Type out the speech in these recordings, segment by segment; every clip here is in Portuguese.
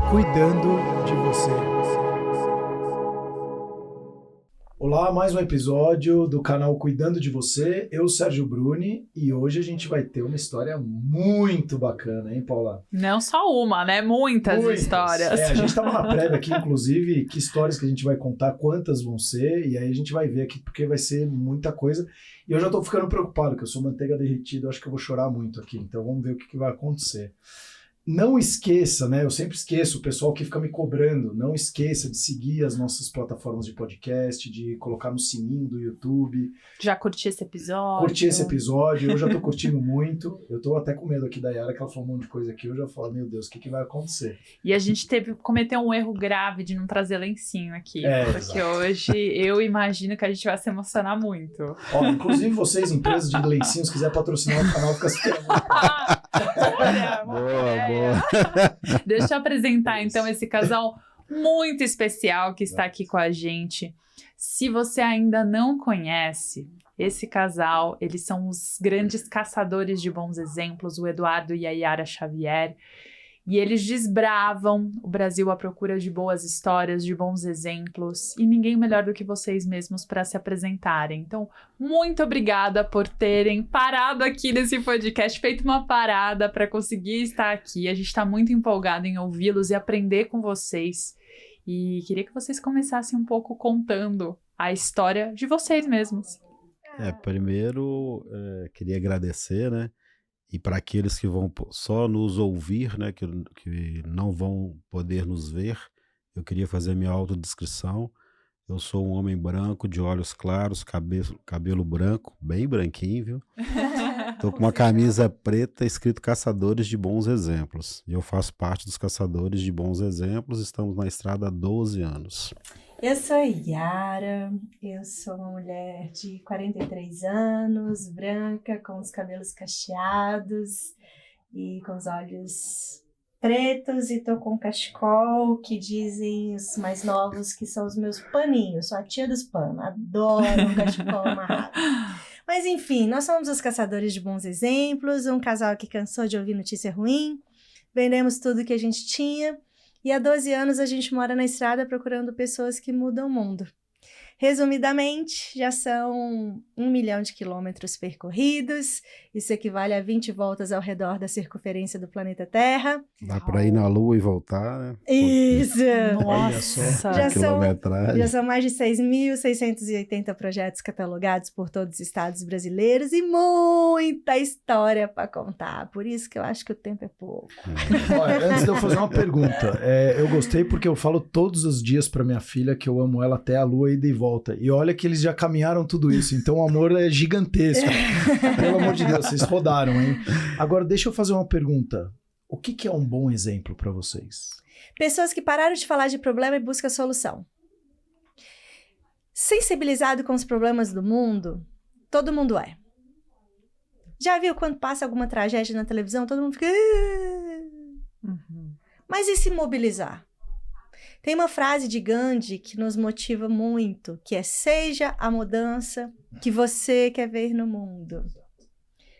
cuidando de você. Olá, mais um episódio do canal Cuidando de Você. Eu, Sérgio Bruni, e hoje a gente vai ter uma história muito bacana, hein, Paula? Não só uma, né? Muitas histórias. A gente estava na prévia aqui, inclusive, que histórias que a gente vai contar, quantas vão ser, e aí a gente vai ver aqui, porque vai ser muita coisa. E eu já estou ficando preocupado, que eu sou manteiga derretida, eu acho que eu vou chorar muito aqui, então vamos ver o que vai acontecer. Não esqueça, né? Eu sempre esqueço, o pessoal que fica me cobrando, não esqueça de seguir as nossas plataformas de podcast, de colocar no sininho do YouTube. Já curti esse episódio. Curti esse episódio, eu já tô curtindo muito. Eu tô até com medo aqui da Yara, que ela falou um monte de coisa aqui, eu já falo, meu Deus, o que vai acontecer? E a gente cometeu um erro grave de não trazer lencinho aqui. Porque exato. Hoje eu imagino que a gente vai se emocionar muito. Ó, inclusive vocês, empresas de lencinhos, se quiser patrocinar o canal, fica super Boa. Deixa eu apresentar então esse casal muito especial que está aqui com a gente. Se você ainda não conhece esse casal, eles são os grandes caçadores de bons exemplos, o Eduardo e a Yara Xavier. E eles desbravam o Brasil à procura de boas histórias, de bons exemplos, e ninguém melhor do que vocês mesmos para se apresentarem. Então, muito obrigada por terem parado aqui nesse podcast, feito uma parada para conseguir estar aqui. A gente está muito empolgado em ouvi-los e aprender com vocês. E queria que vocês começassem um pouco contando a história de vocês mesmos. Primeiro, queria agradecer, né? E para aqueles que vão só nos ouvir, né, que não vão poder nos ver, eu queria fazer a minha autodescrição. Eu sou um homem branco, de olhos claros, cabelo branco, bem branquinho, viu? Estou com uma camisa preta escrito Caçadores de Bons Exemplos. E eu faço parte dos Caçadores de Bons Exemplos, estamos na estrada há 12 anos. Eu sou a Yara, eu sou uma mulher de 43 anos, branca, com os cabelos cacheados e com os olhos pretos, e tô com cachecol, que dizem os mais novos que são os meus paninhos, sou a tia dos panos, adoro um cachecol amarrado. Mas enfim, nós somos os Caçadores de Bons Exemplos, um casal que cansou de ouvir notícia ruim, vendemos tudo que a gente tinha. E há 12 anos a gente mora na estrada procurando pessoas que mudam o mundo. Resumidamente, já são 1 milhão de quilômetros percorridos. Isso equivale a 20 voltas ao redor da circunferência do planeta Terra. Dá para ir na Lua e voltar, né? Isso! Nossa! Já são mais de 6.680 projetos catalogados por todos os estados brasileiros e muita história para contar. Por isso que eu acho que o tempo é pouco. Olha, antes de eu fazer uma pergunta, eu gostei porque eu falo todos os dias para minha filha que eu amo ela até a Lua, ida e volta. E olha que eles já caminharam tudo isso, então o amor é gigantesco. Pelo amor de Deus, vocês rodaram, hein? Agora, deixa eu fazer uma pergunta. O que é um bom exemplo para vocês? Pessoas que pararam de falar de problema e buscam solução. Sensibilizado com os problemas do mundo, todo mundo é. Já viu quando passa alguma tragédia na televisão, todo mundo fica... Mas e se mobilizar? Tem uma frase de Gandhi que nos motiva muito, que é: seja a mudança que você quer ver no mundo.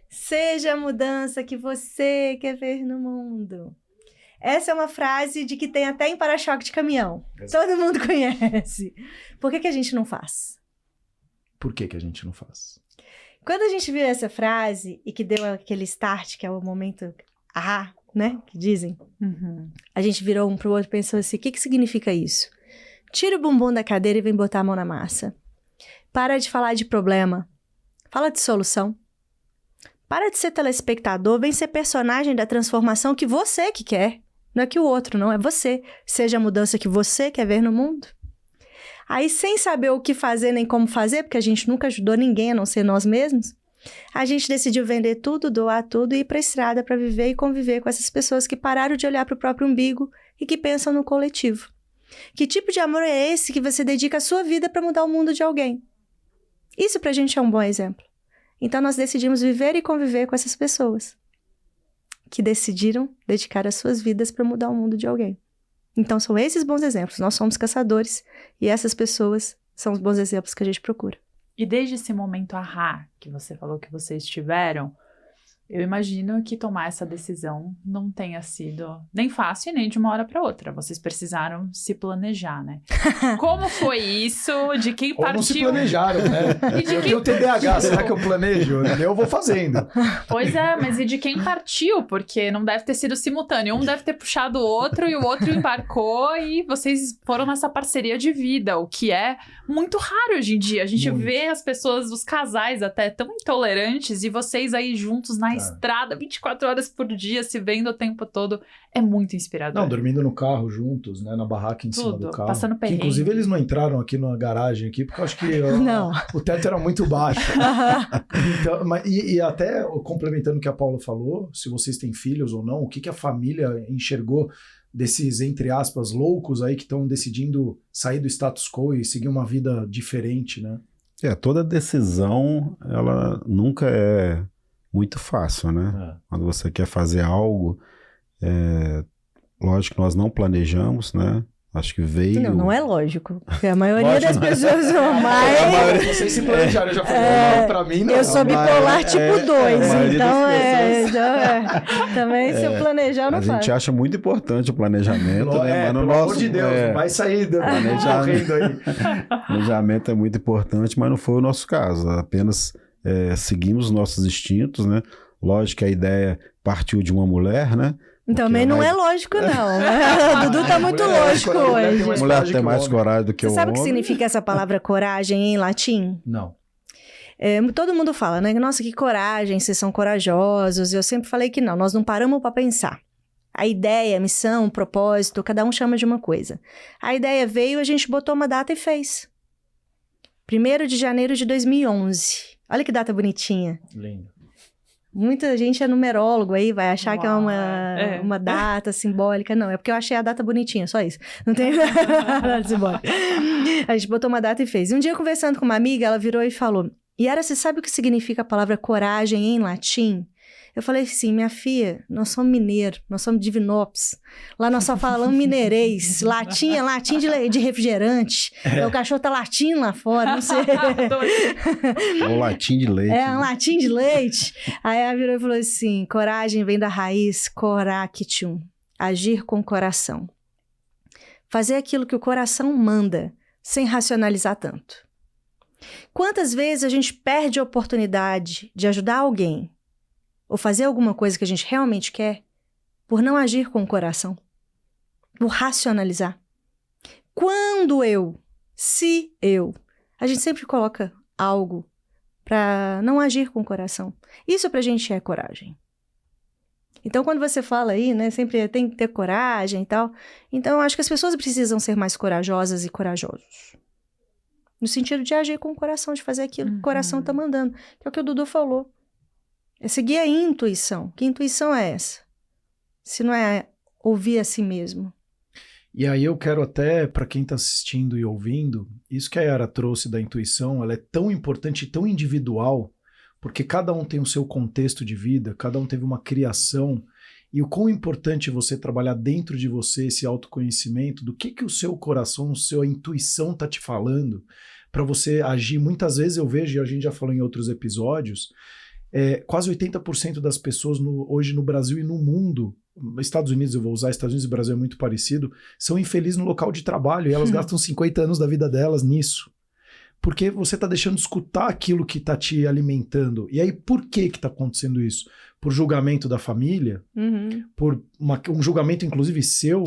Seja a mudança que você quer ver no mundo. Essa é uma frase de que tem até em para-choque de caminhão. Todo mundo conhece. Por que a gente não faz? Por que a gente não faz? Quando a gente viu essa frase e que deu aquele start, que é o momento né, que dizem, a gente virou um pro outro e pensou assim: o que significa isso? Tira o bumbum da cadeira e vem botar a mão na massa. Para de falar de problema. Fala de solução. Para de ser telespectador, vem ser personagem da transformação que você que quer. Não é que o outro, não, é você. Seja a mudança que você quer ver no mundo. Aí, sem saber o que fazer nem como fazer, porque a gente nunca ajudou ninguém a não ser nós mesmos, a gente decidiu vender tudo, doar tudo e ir para a estrada para viver e conviver com essas pessoas que pararam de olhar para o próprio umbigo e que pensam no coletivo. Que tipo de amor é esse que você dedica a sua vida para mudar o mundo de alguém? Isso para a gente é um bom exemplo. Então nós decidimos viver e conviver com essas pessoas que decidiram dedicar as suas vidas para mudar o mundo de alguém. Então são esses bons exemplos. Nós somos caçadores e essas pessoas são os bons exemplos que a gente procura. E desde esse momento que você falou que vocês tiveram, Eu imagino que tomar essa decisão não tenha sido nem fácil, nem de uma hora para outra. Vocês precisaram se planejar, né? Como foi isso? De quem partiu? Ou não se planejaram, né? E de Eu quem... tenho TDAH, será que eu planejo? Eu vou fazendo. Pois é, mas e de quem partiu? Porque não deve ter sido simultâneo. Um deve ter puxado o outro e o outro embarcou e vocês foram nessa parceria de vida, o que é muito raro hoje em dia. A gente vê as pessoas, os casais até tão intolerantes e vocês aí juntos na estrada, 24 horas por dia, se vendo o tempo todo. É muito inspirador. Não, dormindo no carro juntos, né? Na barraca em cima do carro. Passando perrengue. Inclusive, eles não entraram aqui na garagem aqui, porque eu acho que o teto era muito baixo. Então, e até complementando o que a Paula falou, se vocês têm filhos ou não, o que a família enxergou desses, entre aspas, loucos aí que estão decidindo sair do status quo e seguir uma vida diferente, né? Toda decisão, ela nunca é muito fácil, né? Quando você quer fazer algo, lógico que nós não planejamos, né? Acho que veio... Não é lógico. Porque a maioria das pessoas mais... Vocês se planejaram, eu já falei, pra mim não. Eu sou bipolar tipo 2, então também se eu planejar eu não faço. A gente acha muito importante o planejamento, né? Mas no pelo amor de Deus, vai sair do planejamento aí. Planejamento é muito importante, mas não foi o nosso caso. Apenas seguimos os nossos instintos, né? Lógico que a ideia partiu de uma mulher, né? Também não é lógico, não. O Dudu tá muito lógico hoje. A mulher tem mais coragem do que o homem. Você sabe o que significa essa palavra coragem em latim? Não. Todo mundo fala, né? Nossa, que coragem, vocês são corajosos. Eu sempre falei que não, nós não paramos para pensar. A ideia, a missão, o propósito, cada um chama de uma coisa. A ideia veio, a gente botou uma data e fez. 1º de janeiro de 2011. Olha que data bonitinha. Lindo. Muita gente é numerólogo aí, vai achar que é uma data simbólica. Não, é porque eu achei a data bonitinha, só isso. Não tem nada simbólica. A gente botou uma data e fez. Um dia, conversando com uma amiga, ela virou e falou: Yara, você sabe o que significa a palavra coragem em latim? Eu falei assim, minha filha, nós somos mineiros, nós somos divinópolis. Lá nós só falamos mineirês. Latim é latim de refrigerante. O cachorro tá latindo lá fora, não sei. Ou latim de leite. Um latim de leite. Aí ela virou e falou assim, coragem vem da raiz coractium, agir com o coração. Fazer aquilo que o coração manda, sem racionalizar tanto. Quantas vezes a gente perde a oportunidade de ajudar alguém ou fazer alguma coisa que a gente realmente quer por não agir com o coração, por racionalizar? A gente sempre coloca algo para não agir com o coração. Isso pra gente é coragem. Então, quando você fala aí, né, sempre tem que ter coragem e tal. Então, eu acho que as pessoas precisam ser mais corajosas e corajosos. No sentido de agir com o coração, de fazer aquilo que o coração tá mandando. Que é o que o Dudu falou. É seguir a intuição. Que intuição é essa? Se não é ouvir a si mesmo. E aí eu quero até, para quem está assistindo e ouvindo, isso que a Yara trouxe da intuição, ela é tão importante e tão individual, porque cada um tem o seu contexto de vida, cada um teve uma criação, e o quão importante você trabalhar dentro de você esse autoconhecimento, do que o seu coração, a sua intuição está te falando, para você agir. Muitas vezes eu vejo, e a gente já falou em outros episódios, quase 80% das pessoas hoje no Brasil e no mundo, Estados Unidos, eu vou usar, Estados Unidos e Brasil é muito parecido, são infelizes no local de trabalho e elas gastam 50 anos da vida delas nisso. Porque você está deixando de escutar aquilo que está te alimentando. E aí, por que está acontecendo isso? Por julgamento da família? Por um julgamento, inclusive, seu?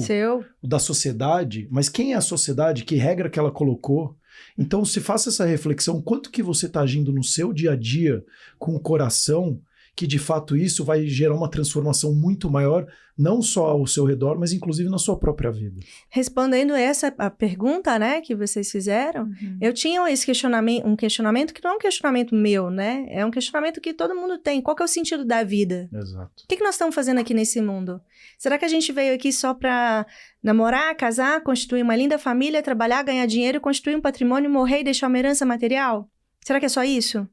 Da sociedade? Mas quem é a sociedade? Que regra que ela colocou? Então, se faça essa reflexão, quanto que você está agindo no seu dia a dia com o coração, que de fato isso vai gerar uma transformação muito maior, não só ao seu redor, mas inclusive na sua própria vida. Respondendo a pergunta, né, que vocês fizeram, eu tinha esse questionamento, um questionamento que não é um questionamento meu, né, é um questionamento que todo mundo tem. Qual que é o sentido da vida? Exato. O que nós estamos fazendo aqui nesse mundo? Será que a gente veio aqui só para namorar, casar, constituir uma linda família, trabalhar, ganhar dinheiro, constituir um patrimônio, morrer e deixar uma herança material? Será que é só isso? Não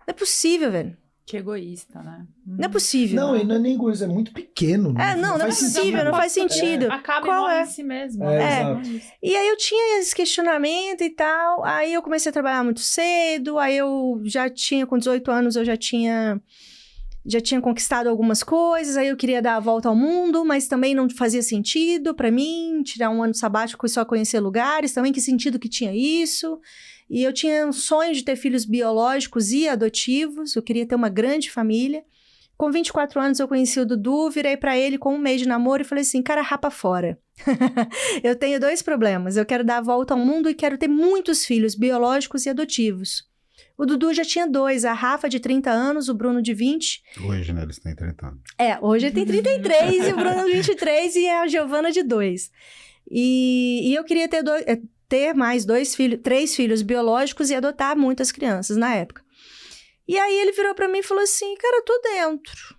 é possível, velho. Que egoísta, né? Não é possível. Não, e não é nem egoísta, é muito pequeno. Não é possível, não faz sentido. Acaba em si mesmo. E aí eu tinha esse questionamento e tal, aí eu comecei a trabalhar muito cedo, aí eu já tinha, com 18 anos, eu já tinha já tinha conquistado algumas coisas, aí eu queria dar a volta ao mundo, mas também não fazia sentido para mim tirar um ano sabático e só conhecer lugares, também que sentido que tinha isso. E eu tinha um sonho de ter filhos biológicos e adotivos, eu queria ter uma grande família. Com 24 anos eu conheci o Dudu, virei para ele com 1 mês de namoro e falei assim, cara, rapa fora. Eu tenho 2 problemas, eu quero dar a volta ao mundo e quero ter muitos filhos biológicos e adotivos. O Dudu já tinha 2, a Rafa de 30 anos, o Bruno de 20. Hoje, né, eles têm 30 anos. Hoje ele tem 33 e o Bruno de 23 e a Giovana de 2. E eu queria ter mais 3 filhos biológicos e adotar muitas crianças na época. E aí ele virou pra mim e falou assim, cara, eu tô dentro.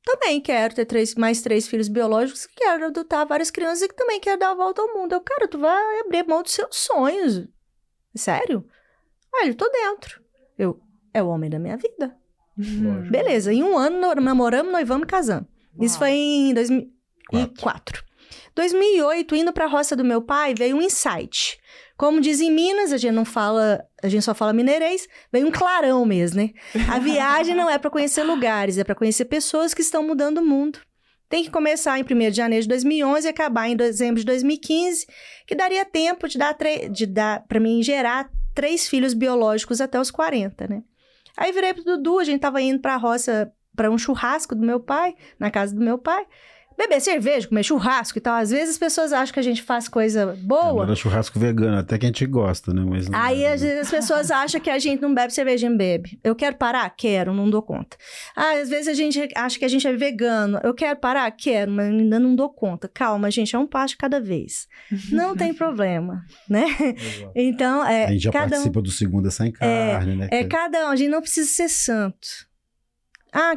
Também quero ter mais 3 filhos biológicos, quero adotar várias crianças e que também quero dar a volta ao mundo. Eu, cara, tu vai abrir mão dos seus sonhos. Sério? Ele, tô dentro. É o homem da minha vida. Beleza, em 1 ano namoramos, noivamos e casamos. Isso foi em 2004. 2008, indo pra roça do meu pai, veio um insight. Como diz em Minas, a gente só fala mineirês, veio um clarão mesmo, né? A viagem não é para conhecer lugares, é para conhecer pessoas que estão mudando o mundo. Tem que começar em 1º de janeiro de 2011 e acabar em dezembro de 2015, que daria tempo de dar para mim gerar 3 filhos biológicos até os 40, né? Aí virei pro Dudu, a gente tava indo pra roça, pra um churrasco do meu pai, na casa do meu pai, beber cerveja, comer churrasco e tal. Às vezes as pessoas acham que a gente faz coisa boa. Era churrasco vegano, até que a gente gosta, né? Mas não... Aí às vezes as pessoas acham que a gente não bebe cerveja, a gente bebe. Eu quero parar? Quero, não dou conta. Às vezes a gente acha que a gente é vegano. Eu quero parar? Quero, mas ainda não dou conta. Calma, gente, é um passo de cada vez. Não tem problema, né? Então, a gente já participa do Segunda Sem Carne, né? Cada um, a gente não precisa ser santo.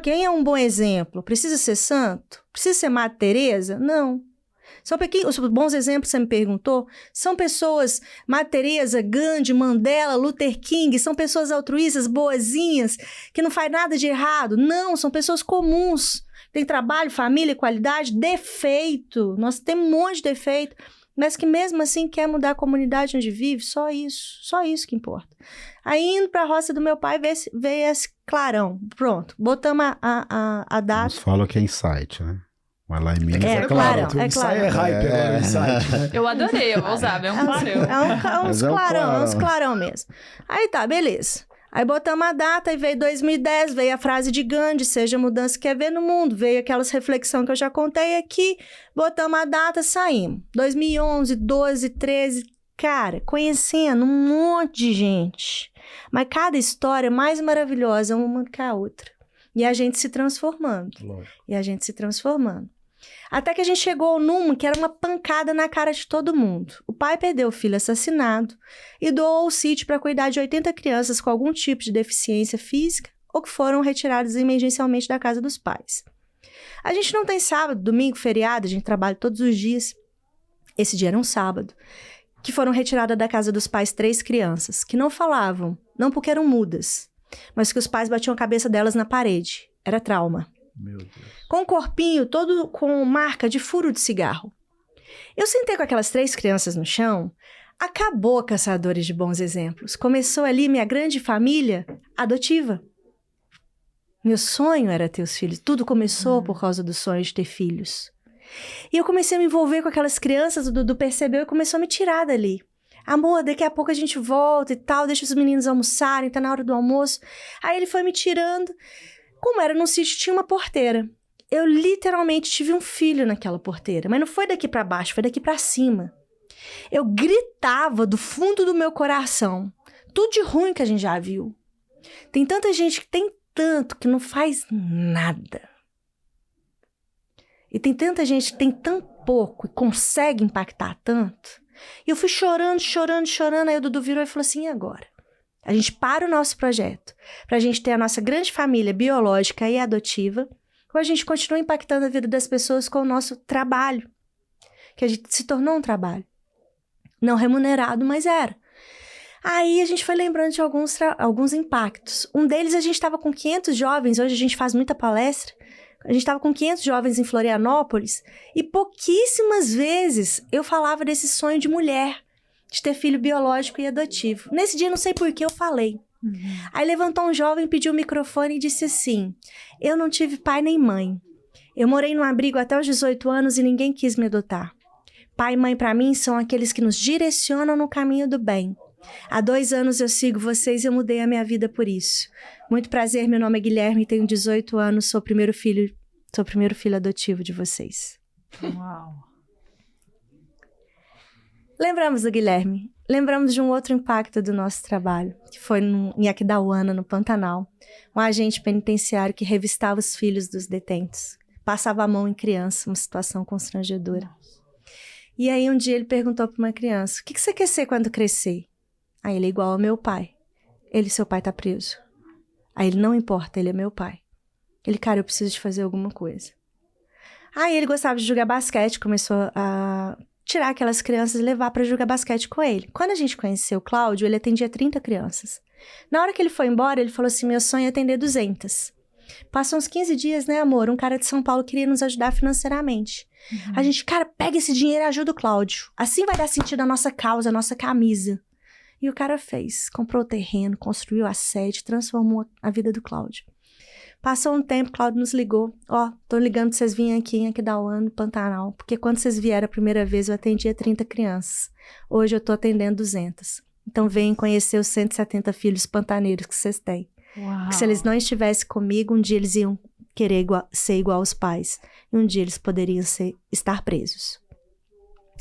Quem é um bom exemplo? Precisa ser santo? Precisa ser Madre Teresa? Não. Os bons exemplos que você me perguntou são pessoas, Madre Teresa, Gandhi, Mandela, Luther King, são pessoas altruístas, boazinhas, que não faz nada de errado. Não, são pessoas comuns. Tem trabalho, família, qualidade, defeito. Nós temos um monte de defeito, mas que mesmo assim quer mudar a comunidade onde vive, só isso que importa. Aí indo pra roça do meu pai, veio esse clarão, pronto, botamos a data. Eles falam que é insight, né? Mas lá em Minas é clarão. É hype agora, insight, né? Eu adorei, eu vou usar, é um clarão. É uns clarão mesmo. Aí tá, beleza. Aí botamos a data e veio 2010, veio a frase de Gandhi, seja a mudança que quer ver no mundo, veio aquelas reflexões que eu já contei aqui, botamos a data, saímos. 2011, 12, 13, cara, conhecendo um monte de gente, mas cada história é mais maravilhosa uma que a outra. E a gente se transformando. Lógico. Até que a gente chegou numa que era uma pancada na cara de todo mundo. O pai perdeu o filho assassinado e doou o sítio para cuidar de 80 crianças com algum tipo de deficiência física ou que foram retiradas emergencialmente da casa dos pais. A gente não tem sábado, domingo, feriado, a gente trabalha todos os dias. Esse dia era um sábado, que foram retiradas da casa dos pais 3 crianças, que não falavam, não porque eram mudas, mas que os pais batiam a cabeça delas na parede. Era trauma. Meu Deus. Com o corpinho todo com marca de furo de cigarro. Eu sentei com aquelas 3 crianças no chão. Acabou Caçadores de Bons Exemplos. Começou ali minha grande família adotiva. Meu sonho era ter os filhos. Tudo começou por causa do sonho de ter filhos. E eu comecei a me envolver com aquelas crianças. O Dudu percebeu e começou a me tirar dali. Amor, daqui a pouco a gente volta e tal. Deixa os meninos almoçarem, tá na hora do almoço. Aí ele foi me tirando. Como era num sítio, tinha uma porteira. Eu literalmente tive um filho naquela porteira. Mas não foi daqui pra baixo, foi daqui pra cima. Eu gritava do fundo do meu coração. Tudo de ruim que a gente já viu. Tem tanta gente que tem tanto que não faz nada. E tem tanta gente que tem tão pouco e consegue impactar tanto. E eu fui chorando. Aí o Dudu virou e falou assim, e agora? A gente para o nosso projeto pra gente ter a nossa grande família biológica e adotiva, ou a gente continua impactando a vida das pessoas com o nosso trabalho, que a gente se tornou um trabalho. Não remunerado, mas era. Aí a gente foi lembrando de alguns impactos. Um deles, a gente estava com 500 jovens, hoje a gente faz muita palestra, a gente estava com 500 jovens em Florianópolis, e pouquíssimas vezes eu falava desse sonho de mulher, de ter filho biológico e adotivo. Nesse dia, não sei por que eu falei. Aí levantou um jovem, pediu o microfone e disse assim: eu não tive pai nem mãe. Eu morei num abrigo até os 18 anos e ninguém quis me adotar. Pai e mãe para mim são aqueles que nos direcionam no caminho do bem. Há 2 anos eu sigo vocês e eu mudei a minha vida por isso. Muito prazer, meu nome é Guilherme, tenho 18 anos, sou o primeiro filho adotivo de vocês. Uau! Lembramos do Guilherme, lembramos de um outro impacto do nosso trabalho, que foi em Aquidauana, no Pantanal, um agente penitenciário que revistava os filhos dos detentos, passava a mão em criança, uma situação constrangedora. E aí um dia ele perguntou para uma criança: o que você quer ser quando crescer? Aí ele: igual ao meu pai. Ele: seu pai tá preso. Aí ele: não importa, ele é meu pai. Ele: cara, eu preciso de fazer alguma coisa. Aí ele gostava de jogar basquete, começou a tirar aquelas crianças e levar para jogar basquete com ele. Quando a gente conheceu o Cláudio, ele atendia 30 crianças. Na hora que ele foi embora, ele falou assim: meu sonho é atender 200. Passou uns 15 dias, né, amor? Um cara de São Paulo queria nos ajudar financeiramente. A gente: cara, pega esse dinheiro e ajuda o Cláudio. Assim vai dar sentido a nossa causa, a nossa camisa. E o cara fez. Comprou o terreno, construiu a sede, transformou a vida do Cláudio. Passou um tempo, Cláudio nos ligou: tô ligando pra vocês virem aqui em Aquidauana, no Pantanal, porque quando vocês vieram a primeira vez eu atendia 30 crianças. Hoje eu tô atendendo 200. Então venham conhecer os 170 filhos pantaneiros que vocês têm. Porque se eles não estivessem comigo, um dia eles iam querer ser igual aos pais. E um dia eles poderiam estar presos.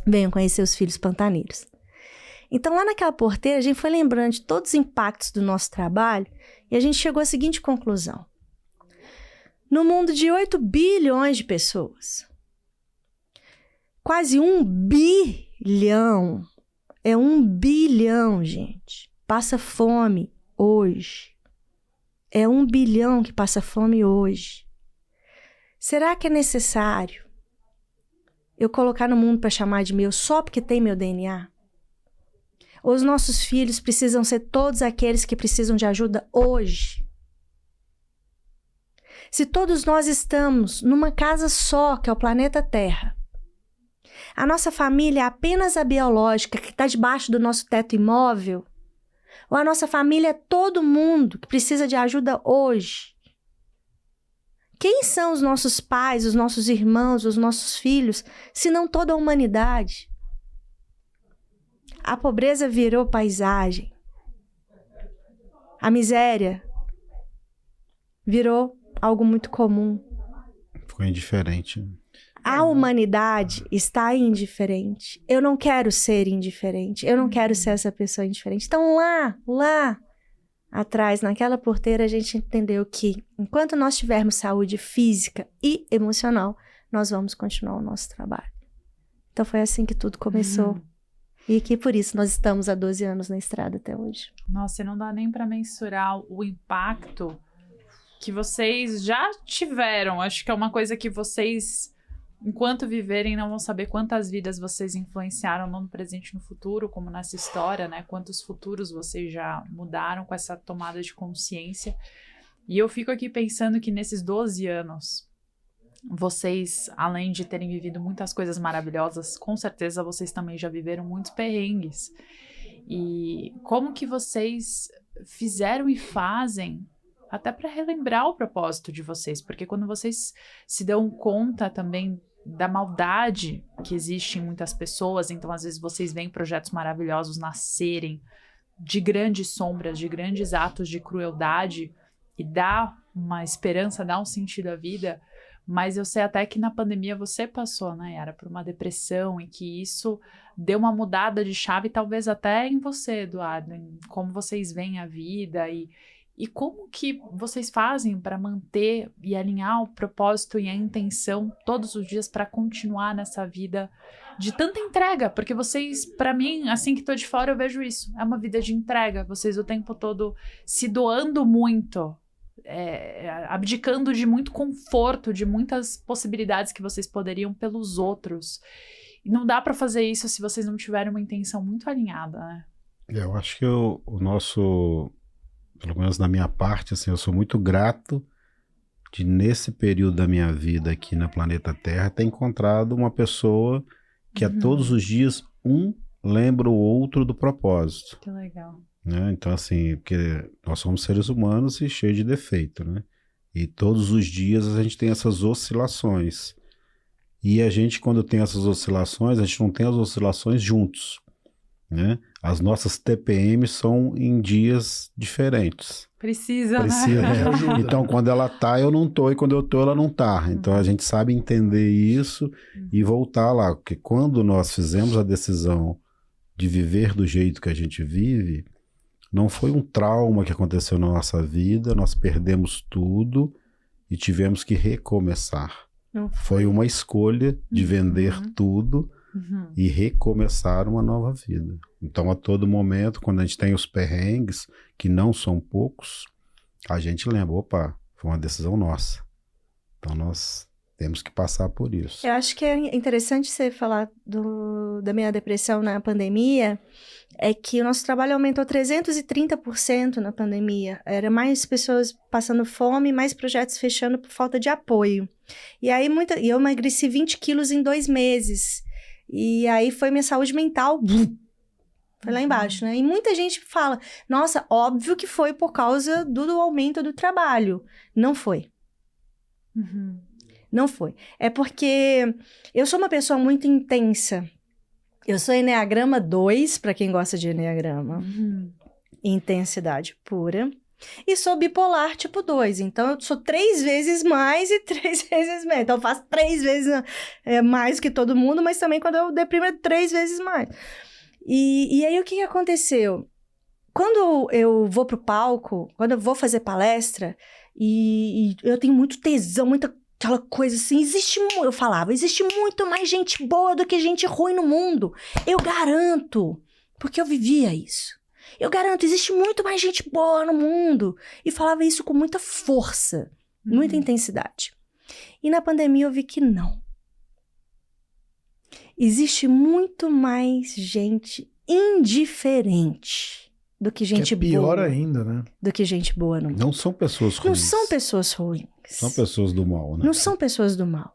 Venham conhecer os filhos pantaneiros. Então, lá naquela porteira, a gente foi lembrando de todos os impactos do nosso trabalho e a gente chegou à seguinte conclusão. No mundo de 8 bilhões de pessoas, quase 1 bilhão, 1 bilhão, gente, passa fome hoje. É 1 bilhão que passa fome hoje. Será que é necessário eu colocar no mundo para chamar de meu só porque tem meu DNA? Ou os nossos filhos precisam ser todos aqueles que precisam de ajuda hoje? Se todos nós estamos numa casa só, que é o planeta Terra, a nossa família é apenas a biológica que está debaixo do nosso teto imóvel, ou a nossa família é todo mundo que precisa de ajuda hoje? Quem são os nossos pais, os nossos irmãos, os nossos filhos, se não toda a humanidade? A pobreza virou paisagem. A miséria virou algo muito comum. Ficou indiferente. A humanidade está indiferente. Eu não quero ser indiferente. Eu não quero ser essa pessoa indiferente. Então lá atrás, naquela porteira, a gente entendeu que enquanto nós tivermos saúde física e emocional, nós vamos continuar o nosso trabalho. Então foi assim que tudo começou. E que por isso nós estamos há 12 anos na estrada até hoje. Nossa, e não dá nem para mensurar o impacto que vocês já tiveram. Acho que é uma coisa que vocês, enquanto viverem, não vão saber quantas vidas vocês influenciaram, não no presente e no futuro, como nessa história, né? Quantos futuros vocês já mudaram com essa tomada de consciência. E eu fico aqui pensando que nesses 12 anos, vocês, além de terem vivido muitas coisas maravilhosas, com certeza vocês também já viveram muitos perrengues. E como que vocês fizeram e fazem até para relembrar o propósito de vocês? Porque quando vocês se dão conta também da maldade que existe em muitas pessoas, então às vezes vocês veem projetos maravilhosos nascerem de grandes sombras, de grandes atos de crueldade, e dá uma esperança, dá um sentido à vida. Mas eu sei até que na pandemia você passou, né, Yara, por uma depressão, e que isso deu uma mudada de chave, talvez até em você, Eduardo, em como vocês veem a vida e como que vocês fazem para manter e alinhar o propósito e a intenção todos os dias para continuar nessa vida de tanta entrega, porque vocês, para mim, assim que tô de fora, eu vejo isso, é uma vida de entrega, vocês o tempo todo se doando muito, abdicando de muito conforto, de muitas possibilidades que vocês poderiam pelos outros. E não dá para fazer isso se vocês não tiverem uma intenção muito alinhada, né? Eu acho que o nosso, pelo menos na minha parte, assim, eu sou muito grato de, nesse período da minha vida aqui na planeta Terra, ter encontrado uma pessoa que a todos os dias lembra o outro do propósito. Que legal. né? Então, assim, porque nós somos seres humanos e cheios de defeito, né? E todos os dias a gente tem essas oscilações. E a gente, quando tem essas oscilações, a gente não tem as oscilações juntos, né? As nossas TPMs são em dias diferentes. Precisa, Precisa, né? né? Então, quando ela tá, eu não tô, e quando eu tô, ela não tá. Então, a gente sabe entender isso e voltar lá. Porque quando nós fizemos a decisão de viver do jeito que a gente vive, não foi um trauma que aconteceu na nossa vida, nós perdemos tudo e tivemos que recomeçar. Foi uma escolha de vender tudo e recomeçar uma nova vida. Então, a todo momento, quando a gente tem os perrengues, que não são poucos, a gente lembra, opa, foi uma decisão nossa. Então, nós temos que passar por isso. Eu acho que é interessante você falar da minha depressão na pandemia, é que o nosso trabalho aumentou 330% na pandemia. Era mais pessoas passando fome, mais projetos fechando por falta de apoio. E aí eu emagreci 20 quilos em 2 meses. E aí foi minha saúde mental, foi lá embaixo, né? E muita gente fala, nossa, óbvio que foi por causa do aumento do trabalho. Não foi. Não foi. É porque eu sou uma pessoa muito intensa. Eu sou Enneagrama 2, para quem gosta de Enneagrama. Intensidade pura. E sou bipolar tipo 2. Então, eu sou 3 vezes mais e 3 vezes menos. Então, eu faço 3 vezes mais que todo mundo, mas também quando eu deprimo é 3 vezes mais. E aí, o que aconteceu? Quando eu vou pro palco, quando eu vou fazer palestra, e eu tenho muito tesão, muita aquela coisa assim, eu falava, existe muito mais gente boa do que gente ruim no mundo. Eu garanto, porque eu vivia isso. Eu garanto, existe muito mais gente boa no mundo. E falava isso com muita força, muita intensidade. E na pandemia eu vi que não. Existe muito mais gente indiferente do que gente boa. Que é pior ainda, né? Do que gente boa no mundo. Não são pessoas ruins. Não são pessoas ruins. São pessoas do mal, né? Não são pessoas do mal.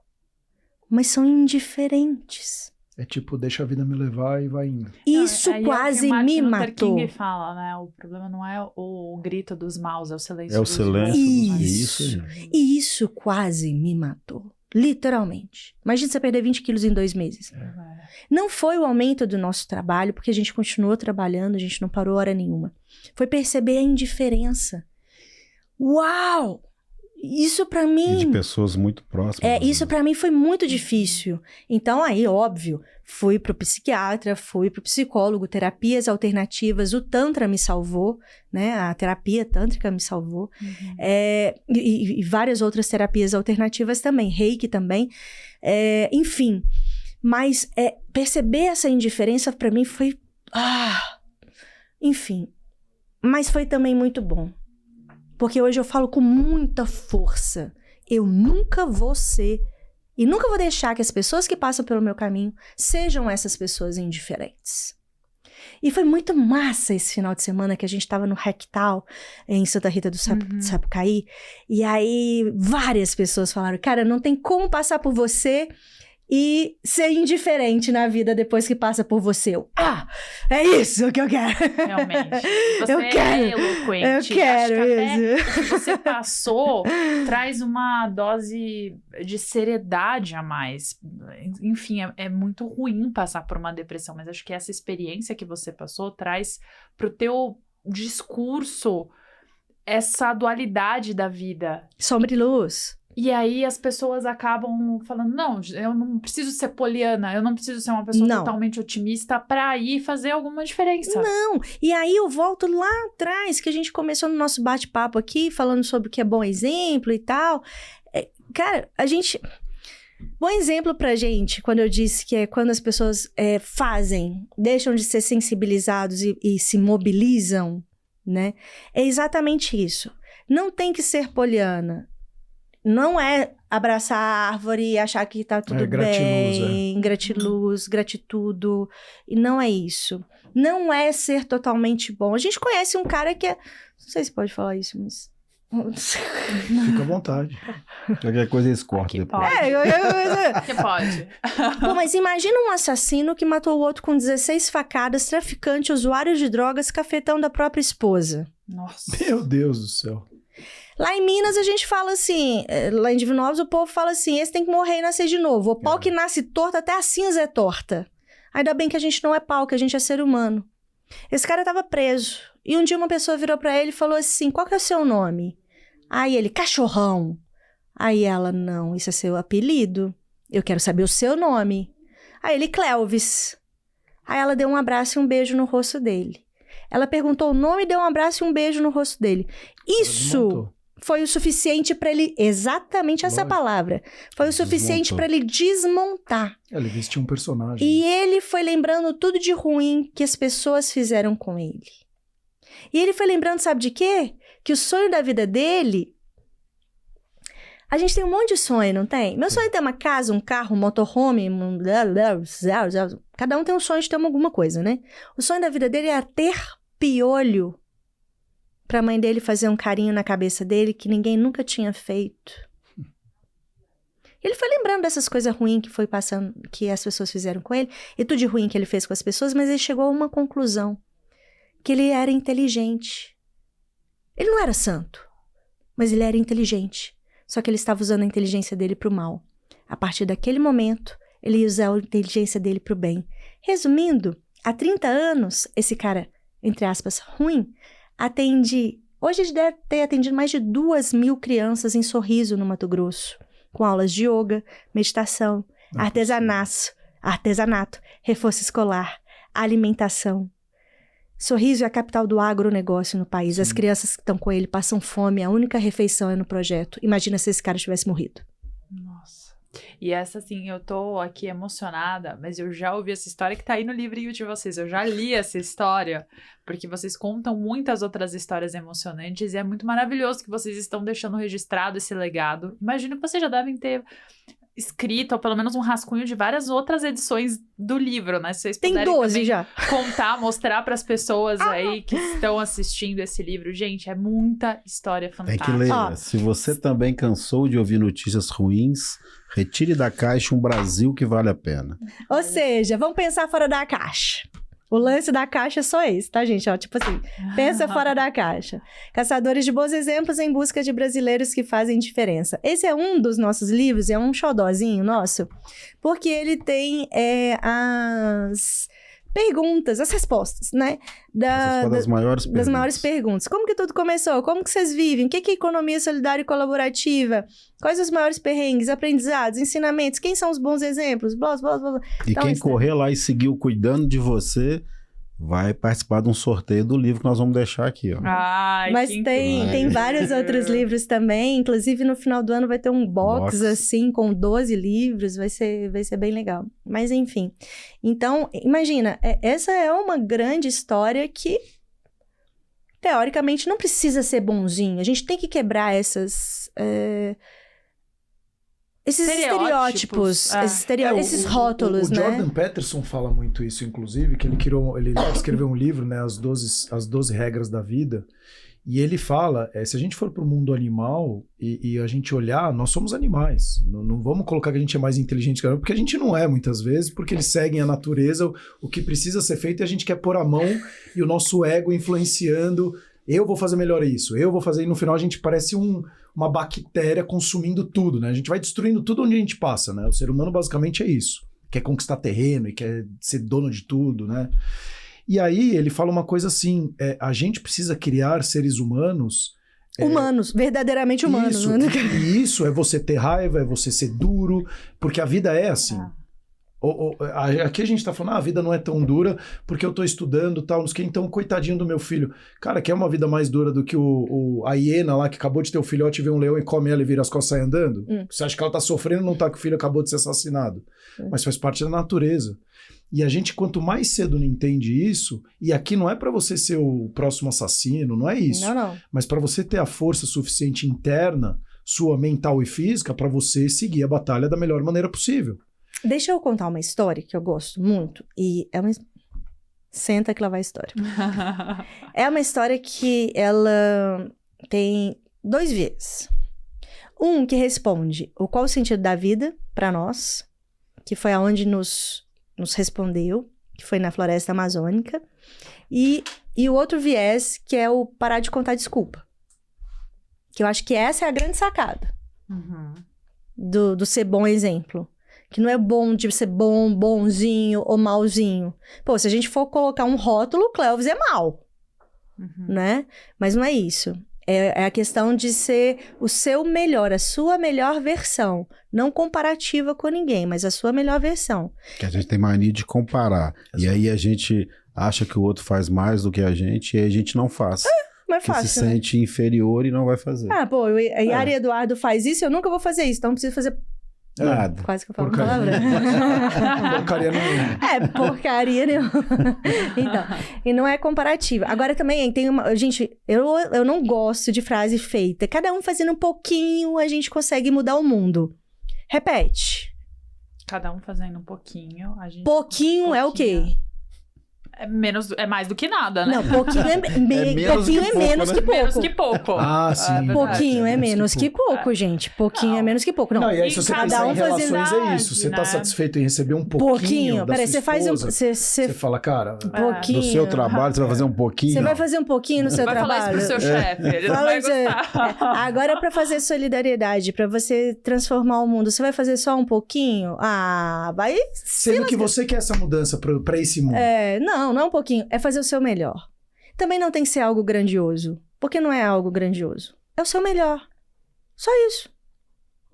Mas são indiferentes. É tipo, deixa a vida me levar e vai indo. Isso quase me matou. Martin Luther King fala, né? O problema não é o grito dos maus, é o silêncio dos maus. É o silêncio dos maus. E isso quase me matou. Literalmente. Imagina você perder 20 quilos em 2 meses. Não foi o aumento do nosso trabalho, porque a gente continuou trabalhando, a gente não parou hora nenhuma. Foi perceber a indiferença. Uau! Isso pra mim... E de pessoas muito próximas. Isso pra mim foi muito difícil. Então aí, óbvio, fui pro psiquiatra, fui pro psicólogo, terapias alternativas, o Tantra me salvou, né? A terapia tântrica me salvou. E várias outras terapias alternativas também, Reiki também. Enfim, mas perceber essa indiferença pra mim foi... enfim, mas foi também muito bom. Porque hoje eu falo com muita força. Eu nunca vou ser e nunca vou deixar que as pessoas que passam pelo meu caminho sejam essas pessoas indiferentes. E foi muito massa esse final de semana que a gente estava no Rectal, em Santa Rita do Sapucaí. E aí várias pessoas falaram, cara, não tem como passar por você e ser indiferente na vida depois que passa por você. É isso que eu quero. Realmente. Você eu quero. É eloquente. Eu quero isso. O que você passou traz uma dose de seriedade a mais. Enfim, é muito ruim passar por uma depressão, mas acho que essa experiência que você passou traz pro teu discurso essa dualidade da vida. Sombra e luz. E aí as pessoas acabam falando, não, eu não preciso ser poliana, eu não preciso ser uma pessoa totalmente otimista pra ir fazer alguma diferença. Não, e aí eu volto lá atrás, que a gente começou no nosso bate-papo aqui, falando sobre o que é bom exemplo e tal. Cara, bom exemplo pra gente, quando eu disse que é quando as pessoas deixam de ser sensibilizados e se mobilizam, né? É exatamente isso. Não tem que ser poliana. Não é abraçar a árvore e achar que tá tudo bem, gratiluz, gratitudo, e não é isso. Não é ser totalmente bom. A gente conhece um cara que não sei se pode falar isso, mas Fica à vontade. Qualquer coisa eles cortam Aqui depois. pode. Que pode. Pô, mas imagina um assassino que matou o outro com 16 facadas, traficante, usuário de drogas, cafetão da própria esposa. Nossa. Meu Deus do céu. Lá em Minas a gente fala assim, lá em Divinópolis o povo fala assim, esse tem que morrer e nascer de novo. O pau que nasce torto, até a cinza é torta. Ainda bem que a gente não é pau, que a gente é ser humano. Esse cara tava preso. E um dia uma pessoa virou pra ele e falou assim, qual que é o seu nome? Aí ele, Cachorrão. Aí ela, não, isso é seu apelido. Eu quero saber o seu nome. Aí ele, Clelvis. Aí ela deu um abraço e um beijo no rosto dele. Ela perguntou o nome, deu um abraço e um beijo no rosto dele. Isso foi o suficiente pra ele... Exatamente essa palavra. Foi o suficiente pra ele desmontar. Ele vestiu um personagem. E ele foi lembrando tudo de ruim que as pessoas fizeram com ele. E ele foi lembrando, sabe de quê? Que o sonho da vida dele... A gente tem um monte de sonho, não tem? Meu sonho é ter uma casa, um carro, um motorhome... Cada um tem um sonho de ter alguma coisa, né? O sonho da vida dele é ter piolho pra mãe dele fazer um carinho na cabeça dele que ninguém nunca tinha feito. Ele foi lembrando dessas coisas ruins que foi passando, que as pessoas fizeram com ele, e tudo de ruim que ele fez com as pessoas, mas ele chegou a uma conclusão, que ele era inteligente. Ele não era santo, mas ele era inteligente. Só que ele estava usando a inteligência dele pro mal. A partir daquele momento, ele ia usar a inteligência dele pro bem. Resumindo, há 30 anos, esse cara, entre aspas, ruim, atende... Hoje ele deve ter atendido mais de 2.000 crianças em Sorriso, no Mato Grosso, com aulas de yoga, meditação, artesanato, reforço escolar, alimentação. Sorriso é a capital do agronegócio no país. As crianças que estão com ele passam fome, a única refeição é no projeto. Imagina se esse cara tivesse morrido. Nossa. E essa, assim, eu tô aqui emocionada, mas eu já ouvi essa história que tá aí no livrinho de vocês. Eu já li essa história, porque vocês contam muitas outras histórias emocionantes e é muito maravilhoso que vocês estão deixando registrado esse legado. Imagino que vocês já devem ter escrito, ou pelo menos um rascunho de várias outras edições do livro, né? Se vocês puderem tem 12 já. Contar, mostrar para as pessoas aí que estão assistindo esse livro. Gente, é muita história fantástica. Tem que ler. Se você também cansou de ouvir notícias ruins, retire da caixa um Brasil que vale a pena. Ou seja, vamos pensar fora da caixa. O lance da caixa é só esse, tá, gente? Ó, tipo assim, pensa fora da caixa. Caçadores de bons exemplos em busca de brasileiros que fazem diferença. Esse é um dos nossos livros, é um xodózinho nosso, porque ele tem as perguntas, as respostas, né? Das maiores perguntas. Das maiores perguntas. Como que tudo começou? Como que vocês vivem? O que é economia solidária e colaborativa? Quais os maiores perrengues, aprendizados, ensinamentos? Quem são os bons exemplos? Blá, blá, blá. E então, quem correr lá e seguiu cuidando de você, vai participar de um sorteio do livro que nós vamos deixar aqui, ó. Ai, mas tem vários outros livros também. Inclusive, no final do ano vai ter um box assim, com 12 livros. Vai ser bem legal. Mas, enfim. Então, imagina, essa é uma grande história que, teoricamente, não precisa ser bonzinho. A gente tem que quebrar esses estereótipos, esses rótulos, né? O né? Jordan Peterson fala muito isso, inclusive, que ele escreveu um livro, né, as 12 regras da vida, e ele fala, se a gente for para o mundo animal e a gente olhar, nós somos animais, não vamos colocar que a gente é mais inteligente que a gente, porque a gente não é muitas vezes, porque eles seguem a natureza, o que precisa ser feito e a gente quer pôr a mão e o nosso ego influenciando, eu vou fazer melhor isso, eu vou fazer, e no final a gente parece uma bactéria consumindo tudo, né? A gente vai destruindo tudo onde a gente passa, né? O ser humano basicamente é isso. Quer conquistar terreno e quer ser dono de tudo, né? E aí ele fala uma coisa assim, a gente precisa criar seres humanos... Humanos, verdadeiramente humanos. Isso, né? E isso é você ter raiva, é você ser duro, porque a vida é assim. Aqui a gente tá falando, a vida não é tão dura porque eu tô estudando e tal, não sei o que, então coitadinho do meu filho. Cara, quer uma vida mais dura do que a hiena lá que acabou de ter o filhote, vê um leão e come ela e vira as costas e sai andando? Você acha que ela tá sofrendo, não tá, que o filho acabou de ser assassinado? Mas faz parte da natureza. E a gente, quanto mais cedo não entende isso, e aqui não é para você ser o próximo assassino, não é isso. Não. Mas para você ter a força suficiente interna, sua mental e física, para você seguir a batalha da melhor maneira possível. Deixa eu contar uma história que eu gosto muito. E é uma... Senta que lá vai a história. É uma história que ela tem 2 viés. Um que responde qual o sentido da vida para nós, que foi aonde nos respondeu, que foi na floresta amazônica. E o outro viés, que é o parar de contar desculpa. Que eu acho que essa é a grande sacada do ser bom exemplo. Que não é bom de ser bom, bonzinho ou malzinho. Pô, se a gente for colocar um rótulo, Cleóvis é mal. Né? Mas não é isso. É a questão de ser o seu melhor, a sua melhor versão. Não comparativa com ninguém, mas a sua melhor versão. Que a gente tem mania de comparar. E aí a gente acha que o outro faz mais do que a gente e aí a gente não faz. Mas que fácil, se sente inferior e não vai fazer. Pô, a Yara e Eduardo faz isso, eu nunca vou fazer isso, então eu preciso fazer... Nada. Quase que eu falo Porcaria. palavrão. Porcaria nenhuma. Porcaria nenhuma. Então, e não é comparativo. Agora também tem uma... Gente, eu não gosto de frase feita. Cada um fazendo um pouquinho, a gente consegue mudar o mundo. Repete. Cada um fazendo um pouquinho, a gente... Pouquinho é o quê? É mais do que nada, né? Não, pouquinho é menos que pouco. Menos que pouco. Ah, sim. Pouquinho é menos que pouco, gente. Pouquinho é menos que pouco. Não, e aí se você pensar em relações é isso. Você tá satisfeito em receber um pouquinho da Peraí, sua você faz esposa, você fala, cara... Pouquinho. Do seu trabalho, você vai fazer um pouquinho? Você vai fazer um pouquinho no seu vai trabalho? Vai falar isso pro seu chefe, ele não Fala vai isso. gostar. Agora, pra fazer solidariedade, pra você transformar o mundo, você vai fazer só um pouquinho? Vai... Sendo que você quer essa mudança pra esse mundo. Não é um pouquinho. É fazer o seu melhor. Também não tem que ser algo grandioso. Porque não é algo grandioso. É o seu melhor. Só isso.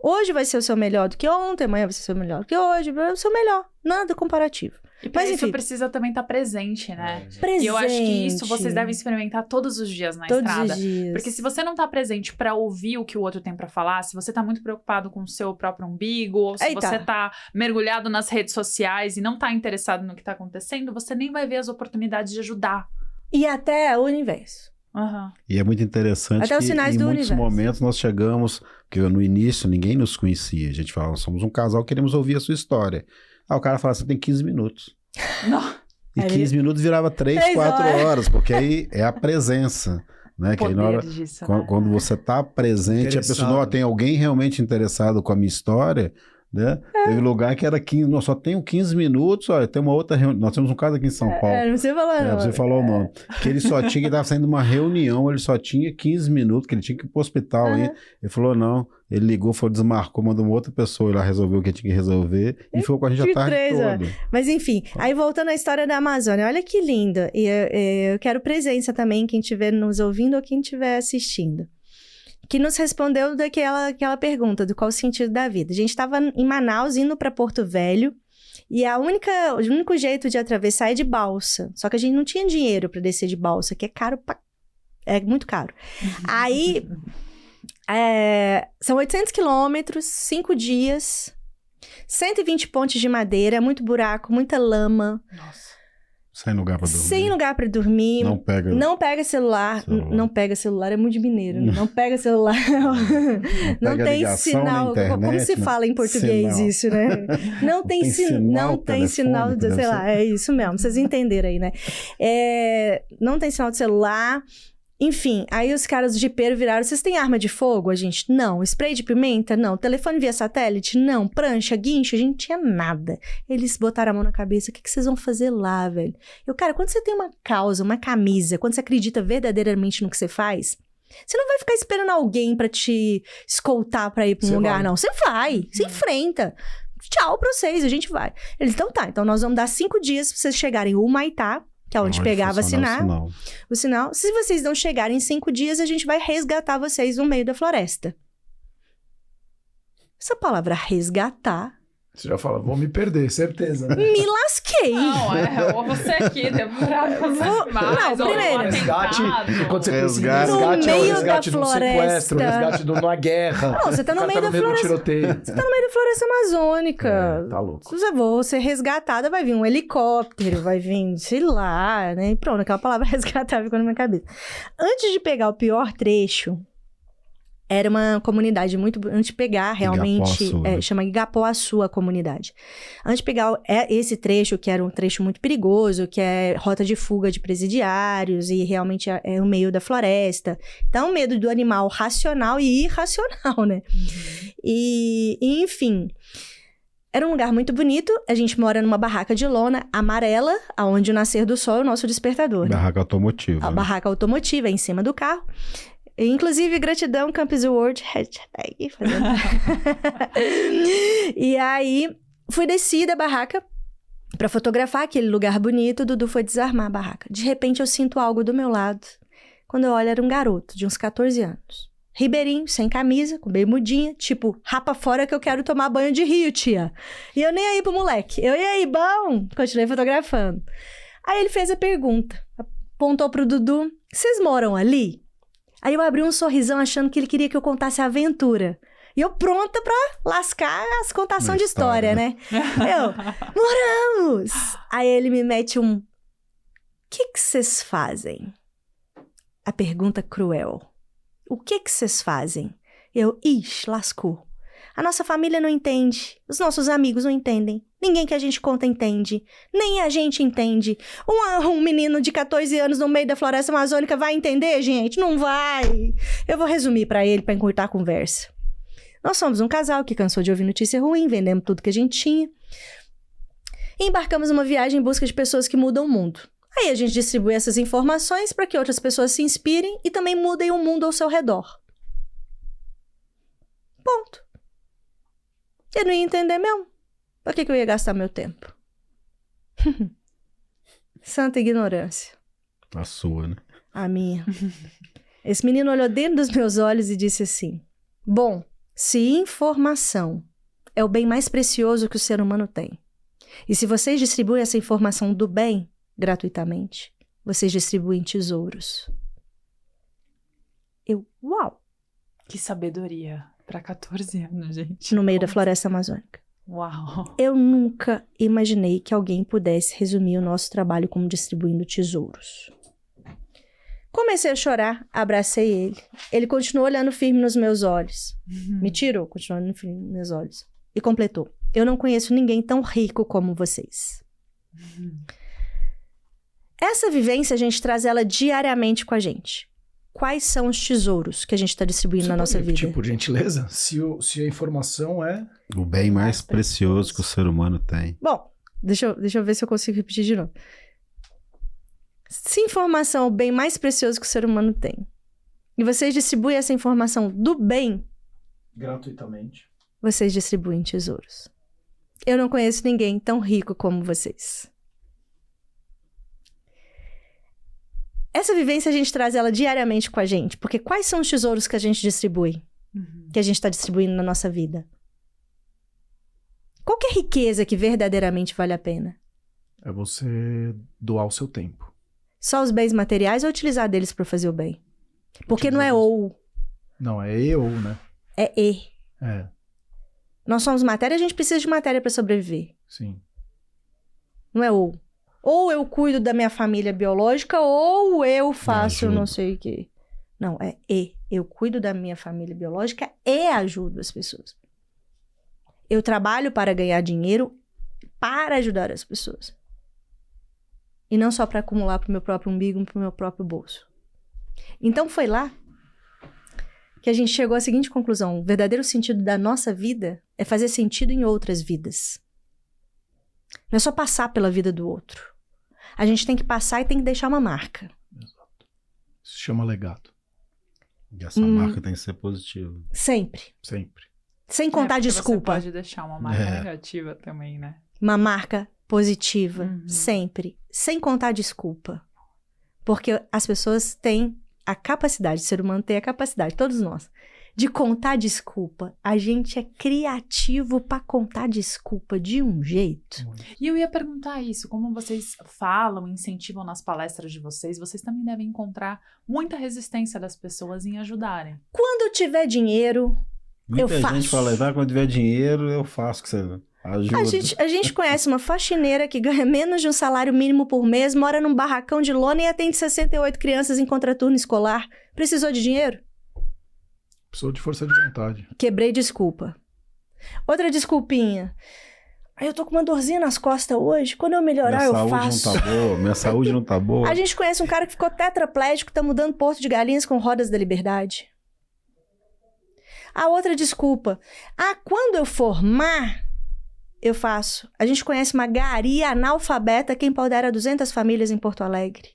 Hoje vai ser o seu melhor do que ontem, amanhã vai ser o seu melhor do que hoje, vai ser o seu melhor. Nada comparativo. E pra isso precisa também estar presente, né? Presente. E eu acho que isso vocês devem experimentar todos os dias na estrada. Todos os dias. Porque se você não tá presente pra ouvir o que o outro tem pra falar, se você tá muito preocupado com o seu próprio umbigo, ou se você tá mergulhado nas redes sociais e não tá interessado no que tá acontecendo, você nem vai ver as oportunidades de ajudar. E até o universo. E é muito interessante até que os sinais em do muitos universo. momentos nós chegamos, porque no início ninguém nos conhecia, a gente falava, somos um casal, queremos ouvir a sua história. O cara fala, você tem 15 minutos. Não. E 15 minutos virava 3, 4 horas, porque aí é a presença. Né? Que aí na hora, disso, quando você tá presente, a pessoa, tem alguém realmente interessado com a minha história, né? Teve lugar que era 15, nós só tenho 15 minutos, olha, tem uma outra reunião, nós temos um caso aqui em São Paulo. Não sei falar não. Você falou o nome. Que ele só tinha, que estava saindo de uma reunião, ele só tinha 15 minutos, que ele tinha que ir pro hospital aí. Ele falou, não, ele ligou, desmarcou, mandou uma outra pessoa ir lá resolver o que tinha que resolver, e ficou com a gente a tarde toda. Mas enfim, aí voltando à história da Amazônia, olha que linda. E eu quero presença também, quem estiver nos ouvindo ou quem estiver assistindo. Que nos respondeu daquela pergunta do qual o sentido da vida. A gente estava em Manaus, indo para Porto Velho, e o único jeito de atravessar é de balsa. Só que a gente não tinha dinheiro para descer de balsa, que é caro é muito caro. Aí, são 800 quilômetros, 5 dias, 120 pontes de madeira, muito buraco, muita lama. Nossa. Sem lugar pra dormir. Sem lugar pra dormir. Não pega celular. Não pega celular, é muito de mineiro. Não pega celular. Não tem sinal. Internet, como se fala em português isso, né? Não tem sinal de, sei lá, é isso mesmo. Vocês entenderam aí, né? Não tem sinal de celular. Enfim, aí os caras do jipeiro viraram, vocês têm arma de fogo? A gente, não. Spray de pimenta? Não. Telefone via satélite? Não. Prancha, guincho? A gente tinha nada. Eles botaram a mão na cabeça, o que vocês vão fazer lá, velho? Cara, quando você tem uma causa, uma camisa, quando você acredita verdadeiramente no que você faz, você não vai ficar esperando alguém pra te escoltar pra ir pra um lugar, não. Você vai, você enfrenta. Tchau pra vocês, a gente vai. Eles, então nós vamos dar 5 dias pra vocês chegarem em Humaitá, que é onde pegava o sinal. Se vocês não chegarem em 5 dias, a gente vai resgatar vocês no meio da floresta. Essa palavra resgatar... Você já fala, vou me perder, certeza. Né? Me lasquei. Não, ou você aqui, demorado mais. Não, primeiro. Resgate, quando você resgate, no meio resgate da de um sequestro, resgate de uma guerra. Não, você tá no meio da floresta. Tiroteio. Você tá no meio da floresta amazônica. Tá louco. Se você ser resgatada, vai vir um helicóptero, vai vir, sei lá, né? E pronto, aquela palavra resgatar ficou na minha cabeça. Antes de pegar o pior trecho, Era uma comunidade muito... Antes de pegar, realmente... Igapoaçu, né? Chama Igapoaçu a comunidade. Antes de pegar esse trecho, que era um trecho muito perigoso, que é rota de fuga de presidiários, e realmente é o meio da floresta. Então, medo do animal racional e irracional, né? E enfim... Era um lugar muito bonito. A gente mora numa barraca de lona amarela, aonde o nascer do sol é o nosso despertador. Né? Barraca automotiva. A barraca automotiva é em cima do carro. Inclusive, gratidão, Campus World, hashtag. E aí, fui descer da barraca pra fotografar aquele lugar bonito. O Dudu foi desarmar a barraca. De repente, eu sinto algo do meu lado. Quando eu olho, era um garoto de uns 14 anos. Ribeirinho, sem camisa, com bermudinha, tipo, rapa fora que eu quero tomar banho de rio, tia. E eu nem aí pro moleque. Eu, e aí, bom? Continuei fotografando. Aí ele fez a pergunta, apontou pro Dudu, vocês moram ali? Aí eu abri um sorrisão achando que ele queria que eu contasse a aventura. E eu pronta pra lascar as contação de história, né? Eu, moramos! Aí ele me mete um, o que vocês fazem? A pergunta cruel. O que vocês fazem? Eu, ixi, lascou. A nossa família não entende. Os nossos amigos não entendem. Ninguém que a gente conta entende. Nem a gente entende. Um menino de 14 anos no meio da floresta amazônica vai entender, gente? Não vai. Eu vou resumir pra ele, pra encurtar a conversa. Nós somos um casal que cansou de ouvir notícia ruim, vendemos tudo que a gente tinha. E embarcamos numa viagem em busca de pessoas que mudam o mundo. Aí a gente distribui essas informações para que outras pessoas se inspirem e também mudem o mundo ao seu redor. Ponto. Eu não ia entender mesmo. Por que eu ia gastar meu tempo? Santa ignorância. A sua, né? A minha. Esse menino olhou dentro dos meus olhos e disse assim, bom, se informação é o bem mais precioso que o ser humano tem, e se vocês distribuem essa informação do bem, gratuitamente, vocês distribuem tesouros. Eu, uau! Que sabedoria para 14 anos, gente. No meio da floresta amazônica. Uau! Eu nunca imaginei que alguém pudesse resumir o nosso trabalho como distribuindo tesouros. Comecei a chorar, abracei ele. Ele continuou olhando firme nos meus olhos. Me tirou, continuou olhando firme nos meus olhos. E completou. Eu não conheço ninguém tão rico como vocês. Essa vivência, a gente traz ela diariamente com a gente. Quais são os tesouros que a gente está distribuindo na nossa vida? Tipo, por gentileza, se a informação é... O bem mais precioso que o ser humano tem. Bom, deixa eu ver se eu consigo repetir de novo. Se informação é o bem mais precioso que o ser humano tem, e vocês distribuem essa informação do bem... Gratuitamente. Vocês distribuem tesouros. Eu não conheço ninguém tão rico como vocês. Essa vivência a gente traz ela diariamente com a gente, porque quais são os tesouros que a gente distribui? Que a gente está distribuindo na nossa vida? Qual que é a riqueza que verdadeiramente vale a pena? É você doar o seu tempo. Só os bens materiais ou utilizar deles para fazer o bem? Porque não é ou. Não, é eu, né? É e. É, Nós somos matéria, a gente precisa de matéria para sobreviver. sim. Não é ou. Ou eu cuido da minha família biológica, ou eu faço ajudo. não sei o quê. Não, é e. Eu cuido da minha família biológica e ajudo as pessoas. Eu trabalho para ganhar dinheiro para ajudar as pessoas. E não só para acumular para o meu próprio umbigo, para o meu próprio bolso. Então foi lá que a gente chegou à seguinte conclusão. O verdadeiro sentido da nossa vida é fazer sentido em outras vidas. Não é só passar pela vida do outro. A gente tem que passar e tem que deixar uma marca. Exato. Isso se chama legado. E essa marca tem que ser positiva. Sempre. Sempre. Sem contar porque desculpa. Você pode deixar uma marca negativa também, né? Uma marca positiva. Sempre. Sem contar desculpa. Porque as pessoas têm a capacidade, o ser humano tem a capacidade, todos nós, de contar desculpa. A gente é criativo para contar desculpa de um jeito. E eu ia perguntar isso, como vocês falam, incentivam nas palestras de vocês também devem encontrar muita resistência das pessoas em ajudarem. Quando eu tiver dinheiro, eu Muita faço. gente fala, quando tiver dinheiro, eu faço, que você ajuda. A gente conhece uma faxineira que ganha menos de um salário mínimo por mês, mora num barracão de lona e atende 68 crianças em contraturno escolar. Precisou de dinheiro? Pessoa de força de vontade. Quebrei desculpa. Outra desculpinha. Eu tô com uma dorzinha nas costas hoje. Quando eu melhorar, eu faço. Minha saúde não tá boa. A gente conhece um cara que ficou tetraplégico, tá mudando Porto de Galinhas com Rodas da Liberdade. A outra desculpa. Quando eu formar, eu faço. A gente conhece uma gari analfabeta que empodera 200 famílias em Porto Alegre.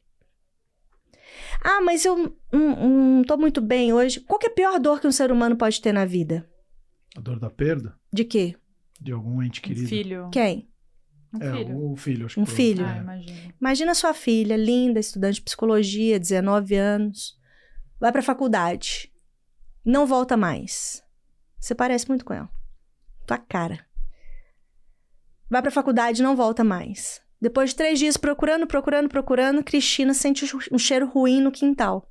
Mas eu não tô muito bem hoje. Qual que é a pior dor que um ser humano pode ter na vida? A dor da perda? De quê? De algum ente querido. Um filho. Quem? Filho. O filho, acho que Um filho. Imagino. Imagina sua filha, linda, estudante de psicologia, 19 anos. Vai pra faculdade. Não volta mais. Você parece muito com ela. Tua cara. Vai pra faculdade, não volta mais. Depois de 3 dias procurando, Cristina sente um cheiro ruim no quintal.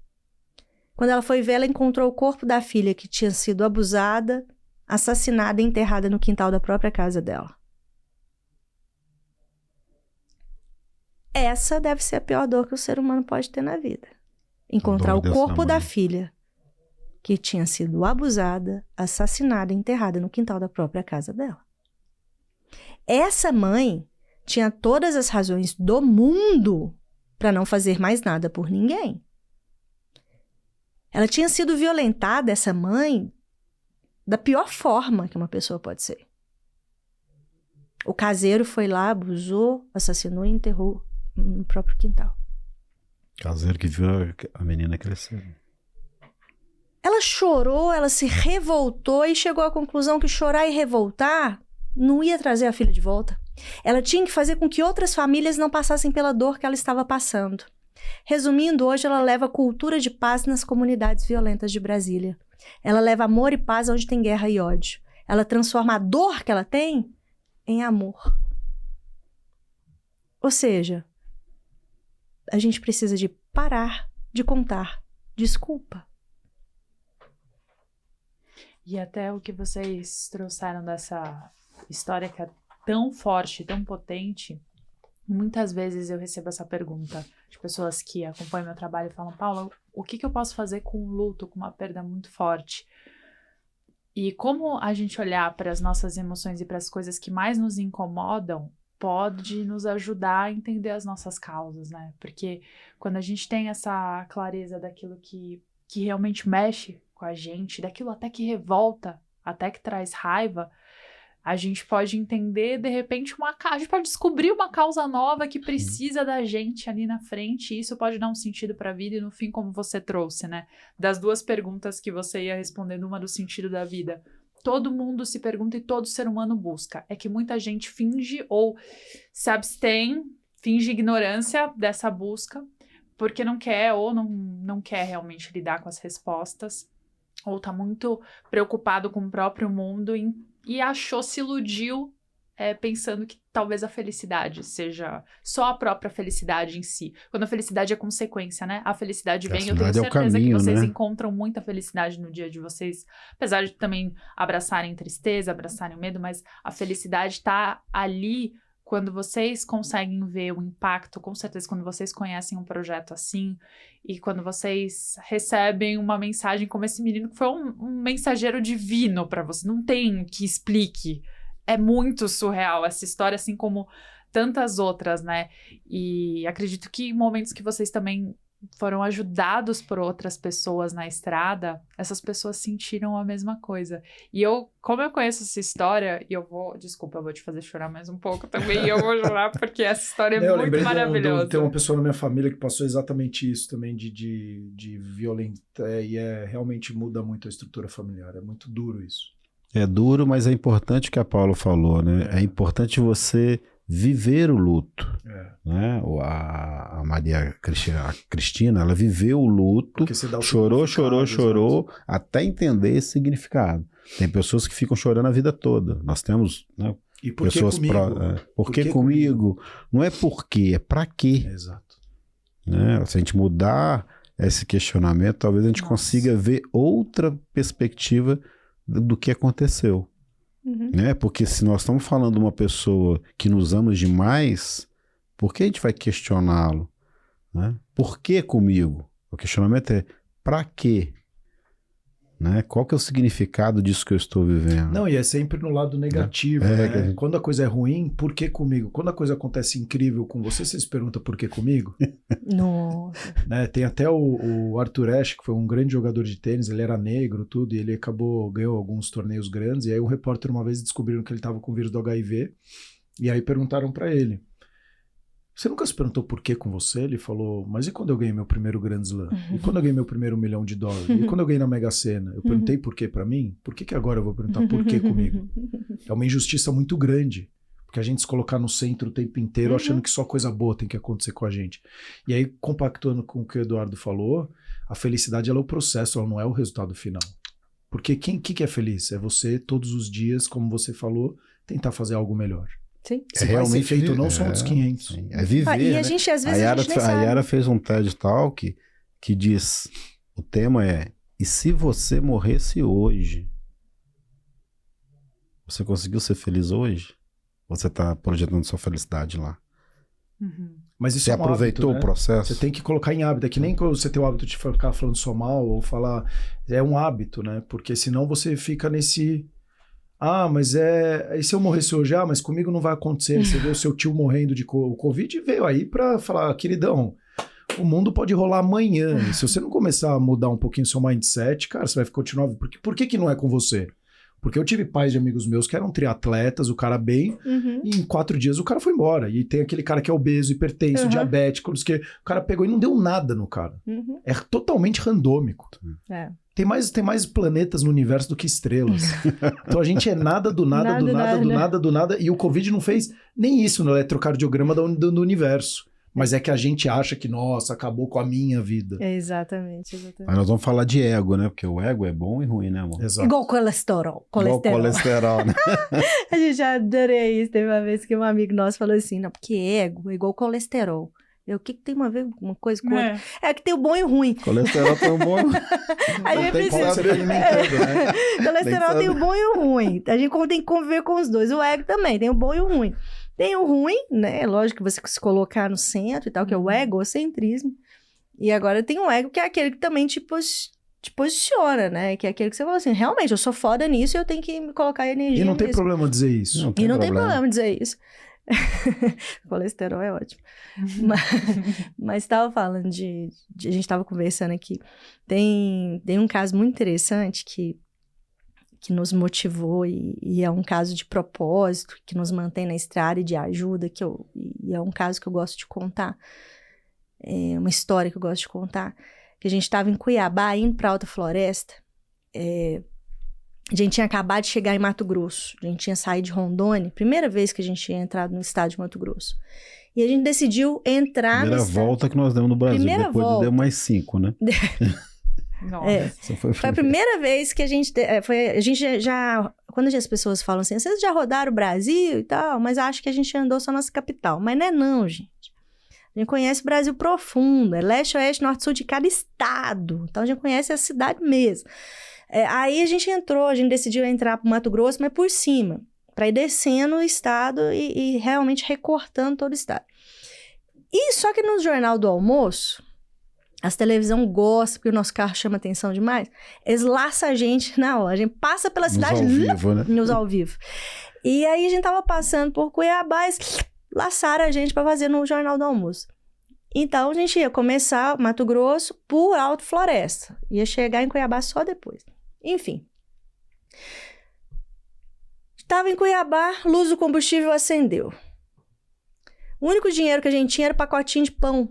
Quando ela foi ver, ela encontrou o corpo da filha que tinha sido abusada, assassinada e enterrada no quintal da própria casa dela. Essa deve ser a pior dor que o ser humano pode ter na vida. Encontrar o corpo da filha que tinha sido abusada, assassinada e enterrada no quintal da própria casa dela. Essa mãe tinha todas as razões do mundo para não fazer mais nada por ninguém. Ela tinha sido violentada, essa mãe, da pior forma que uma pessoa pode ser. O caseiro foi lá, abusou, assassinou e enterrou no próprio quintal. Caseiro que viu a menina crescer. Ela chorou, ela se revoltou e chegou à conclusão que chorar e revoltar não ia trazer a filha de volta. Ela tinha que fazer com que outras famílias não passassem pela dor que ela estava passando. Resumindo, hoje ela leva cultura de paz nas comunidades violentas de Brasília. Ela leva amor e paz onde tem guerra e ódio. Ela transforma a dor que ela tem em amor. Ou seja, a gente precisa de parar de contar desculpa. E até o que vocês trouxeram dessa história que é tão forte, tão potente, muitas vezes eu recebo essa pergunta de pessoas que acompanham meu trabalho e falam: Paula, o que eu posso fazer com um luto, com uma perda muito forte? E como a gente olhar para as nossas emoções e para as coisas que mais nos incomodam pode nos ajudar a entender as nossas causas, né? Porque quando a gente tem essa clareza daquilo que realmente mexe com a gente, daquilo até que revolta, até que traz raiva, a gente pode entender, de repente, a gente pode descobrir uma causa nova que precisa da gente ali na frente, e isso pode dar um sentido para a vida, e no fim, como você trouxe, né? Das 2 perguntas que você ia respondendo, uma do sentido da vida. Todo mundo se pergunta e todo ser humano busca. É que muita gente finge ou se abstém, finge ignorância dessa busca, porque não quer ou não quer realmente lidar com as respostas, ou tá muito preocupado com o próprio mundo e se iludiu pensando que talvez a felicidade seja só a própria felicidade em si. Quando a felicidade é consequência, né? A felicidade vem, eu tenho certeza que vocês encontram muita felicidade no dia de vocês, apesar de também abraçarem tristeza, abraçarem o medo, mas a felicidade tá ali quando vocês conseguem ver o impacto, com certeza quando vocês conhecem um projeto assim, e quando vocês recebem uma mensagem como esse menino, que foi um mensageiro divino para você, não tem que explique. É muito surreal essa história, assim como tantas outras, né? E acredito que em momentos que vocês também foram ajudados por outras pessoas na estrada, essas pessoas sentiram a mesma coisa. E como eu conheço essa história, e eu vou te fazer chorar mais um pouco também, e eu vou chorar porque essa história é muito maravilhosa. Tem uma pessoa na minha família que passou exatamente isso também, de violentar, e realmente muda muito a estrutura familiar, é muito duro isso. É duro, mas é importante o que a Paula falou, né? É importante você viver o luto, né? A Maria Cristina, ela viveu o luto, chorou, até entender esse significado. Tem pessoas que ficam chorando a vida toda. Nós temos, né, e por pessoas que comigo? Por que comigo? Não é por quê, é pra quê. Exato. Né? Se a gente mudar esse questionamento, talvez a gente consiga ver outra perspectiva do que aconteceu. Né? Porque se nós estamos falando de uma pessoa que nos ama demais, por que a gente vai questioná-lo? Né? Por que comigo? O questionamento é pra quê? né? Qual que é o significado disso que eu estou vivendo? Não, e é sempre no lado negativo, né? Quando a coisa é ruim, por que comigo? Quando a coisa acontece incrível com você, você se pergunta por que comigo? Nossa. Né? Tem até o Arthur Ashe, que foi um grande jogador de tênis, ele era negro, tudo, e ele ganhou alguns torneios grandes, e aí um repórter uma vez descobriram que ele estava com o vírus do HIV, e aí perguntaram para ele, você nunca se perguntou por que com você? Ele falou, mas e quando eu ganhei meu primeiro Grand Slam? E quando eu ganhei meu primeiro $1 milhão? E quando eu ganhei na Mega Sena? Eu perguntei por que pra mim? Por que agora eu vou perguntar por que comigo? É uma injustiça muito grande, porque a gente se colocar no centro o tempo inteiro achando que só coisa boa tem que acontecer com a gente. E aí, compactuando com o que o Eduardo falou, a felicidade ela é o processo, ela não é o resultado final. Porque que é feliz? É você, todos os dias, como você falou, tentar fazer algo melhor. Sim. Se realmente feito ou não, são outros 500. Sim. É viver, e né? a gente, às vezes, a Yara fez um TED Talk que diz, o tema é, e se você morresse hoje? Você conseguiu ser feliz hoje? Você está projetando sua felicidade lá? Mas isso você é um aproveitou hábito, né? o processo? Você tem que colocar em hábito. É que nem quando você tem o hábito de ficar falando só mal ou falar... É um hábito, né? Porque senão você fica nesse... Ah, mas e se eu morresse hoje? Ah, mas comigo não vai acontecer. Você vê o seu tio morrendo de Covid e veio aí pra falar, queridão, o mundo pode rolar amanhã. E se você não começar a mudar um pouquinho o seu mindset, cara, você vai continuar... Por que não é com você? Porque eu tive pais de amigos meus que eram triatletas, o cara bem, e em 4 dias o cara foi embora. E tem aquele cara que é obeso, hipertenso, diabético, que o cara pegou e não deu nada no cara. É totalmente randômico. Tem mais planetas no universo do que estrelas. Então a gente é nada do nada, do nada, do nada, do nada. E o Covid não fez nem isso no eletrocardiograma do universo. Mas é que a gente acha que, nossa, acabou com a minha vida. É exatamente. Mas nós vamos falar de ego, né? Porque o ego é bom e ruim, né, amor? Exato. Igual colesterol. Igual colesterol, né? A gente já adorei isso. Teve uma vez que um amigo nosso falou assim, não, porque ego é igual colesterol. O que tem a ver uma coisa com outra? É que tem o bom e o ruim. Colesterol tem o bom e o ruim. A gente precisa... né? Colesterol tem o bom e o ruim. A gente tem que conviver com os dois. O ego também tem o bom e o ruim. Tem o ruim, né? Lógico que você se colocar no centro e tal, que é o egocentrismo. E agora tem o ego, que é aquele que também te posiciona, né? Que é aquele que você fala assim, realmente, eu sou foda nisso e eu tenho que me colocar energia E não tem nisso. problema dizer isso. Tem problema dizer isso. Colesterol é ótimo. Mas estava falando a gente estava conversando aqui. Tem um caso muito interessante que nos motivou e é um caso de propósito, que nos mantém na estrada e de ajuda, e é um caso que eu gosto de contar. É uma história que eu gosto de contar. Que a gente estava em Cuiabá, indo para Alta Floresta. A gente tinha acabado de chegar em Mato Grosso. A gente tinha saído de Rondônia. Primeira vez que a gente tinha entrado no estado de Mato Grosso. E a gente decidiu entrar... Primeira volta que nós demos no Brasil. Depois deu mais 5, né? Foi a primeira vez que a gente já... Quando as pessoas falam assim, vocês já rodaram o Brasil e tal, mas acho que a gente andou só nossa capital. Mas não é não, gente. A gente conhece o Brasil profundo. É leste, oeste, norte, sul de cada estado. Então a gente conhece a cidade mesmo. Aí a gente decidiu entrar para o Mato Grosso, mas por cima, para ir descendo o estado e realmente recortando todo o estado. E só que no Jornal do Almoço, as televisão gostam, porque o nosso carro chama atenção demais, eles laçam a gente na hora. A gente passa pela cidade... Nos ao vivo. E aí a gente tava passando por Cuiabá, eles laçaram a gente para fazer no Jornal do Almoço. Então a gente ia começar Mato Grosso por Alta Floresta. Ia chegar em Cuiabá só depois. Enfim. Estava em Cuiabá, luz do combustível acendeu. O único dinheiro que a gente tinha era pacotinho de pão.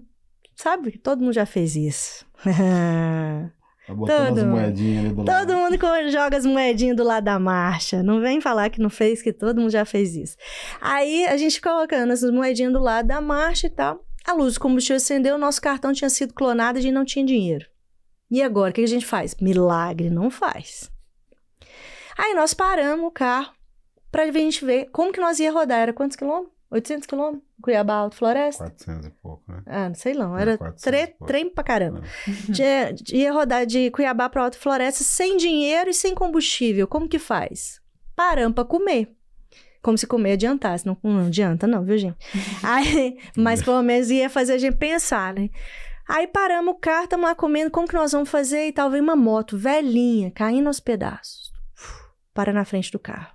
Sabe? Todo mundo já fez isso. Botando as moedinhas ali do lado. Todo mundo joga as moedinhas do lado da marcha. Não vem falar que não fez, que todo mundo já fez isso. Aí a gente colocando essas moedinhas do lado da marcha e tal. A luz do combustível acendeu, nosso cartão tinha sido clonado e a gente não tinha dinheiro. E agora, o que a gente faz? Milagre não faz. Aí nós paramos o carro pra gente ver como que nós ia rodar. Era quantos quilômetros? 800 quilômetros? Cuiabá, Alta Floresta? 400 e pouco, né? Ah, não sei não. Era trem pra caramba. Ia rodar de Cuiabá pra Alta Floresta sem dinheiro e sem combustível. Como que faz? Paramos pra comer. Como se comer adiantasse. Não adianta não, viu, gente? Aí, mas pelo menos ia fazer a gente pensar, né? Aí paramos o carro, estamos lá comendo, como que nós vamos fazer? E tal, vem uma moto velhinha, caindo aos pedaços. Para na frente do carro.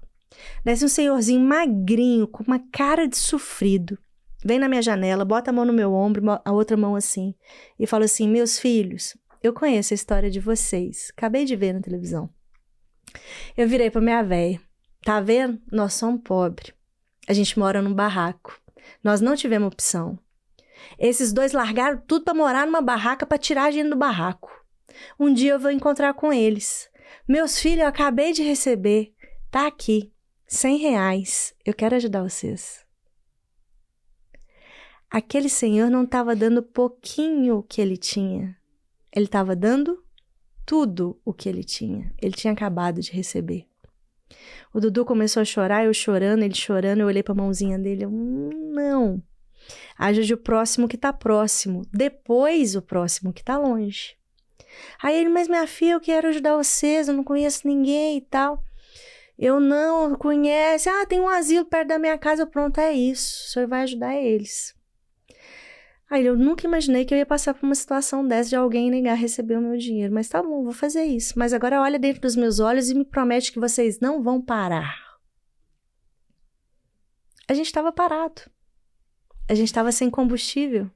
Desce um senhorzinho magrinho, com uma cara de sofrido. Vem na minha janela, bota a mão no meu ombro, a outra mão assim. E fala assim, meus filhos, eu conheço a história de vocês. Acabei de ver na televisão. Eu virei pra minha véia. Tá vendo? Nós somos pobres. A gente mora num barraco. Nós não tivemos opção. Esses dois largaram tudo pra morar numa barraca pra tirar a gente do barraco. Um dia eu vou encontrar com eles. Meus filhos, eu acabei de receber. Tá aqui. R$100. Eu quero ajudar vocês. Aquele senhor não estava dando pouquinho o que ele tinha. Ele estava dando tudo o que ele tinha. Ele tinha acabado de receber. O Dudu começou a chorar, eu chorando, ele chorando. Eu olhei para a mãozinha dele. Não. Ajude o próximo que está próximo. Depois o próximo que está longe. Aí ele, mas minha filha, eu quero ajudar vocês. Eu não conheço ninguém e tal. Eu não conheço. Tem um asilo perto da minha casa. Pronto, é isso. O senhor vai ajudar eles. Aí eu nunca imaginei que eu ia passar por uma situação dessa de alguém negar receber o meu dinheiro. Mas tá bom, vou fazer isso. Mas agora olha dentro dos meus olhos e me promete que vocês não vão parar. A gente estava parado. A gente estava sem combustível.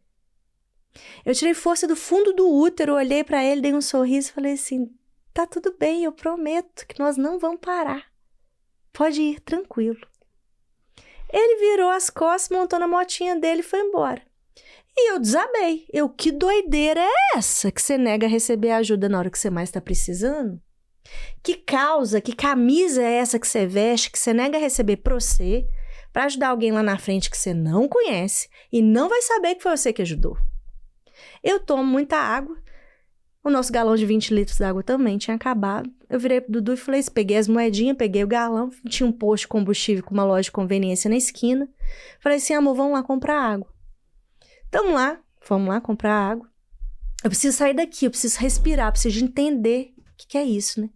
Eu tirei força do fundo do útero, olhei para ele, dei um sorriso e falei assim, tá tudo bem, eu prometo que nós não vamos parar. Pode ir, tranquilo. Ele virou as costas, montou na motinha dele e foi embora. E eu desabei. Que doideira é essa que você nega receber ajuda na hora que você mais está precisando? Que causa, que camisa é essa que você veste, que você nega receber pra você, para ajudar alguém lá na frente que você não conhece e não vai saber que foi você que ajudou? Eu tomo muita água. O nosso galão de 20 litros d'água também tinha acabado. Eu virei pro Dudu e falei isso, peguei as moedinhas, peguei o galão, tinha um posto de combustível com uma loja de conveniência na esquina. Falei assim, amor, vamos lá comprar água. Vamos lá comprar água. Eu preciso sair daqui, eu preciso respirar, preciso entender o que é isso, né?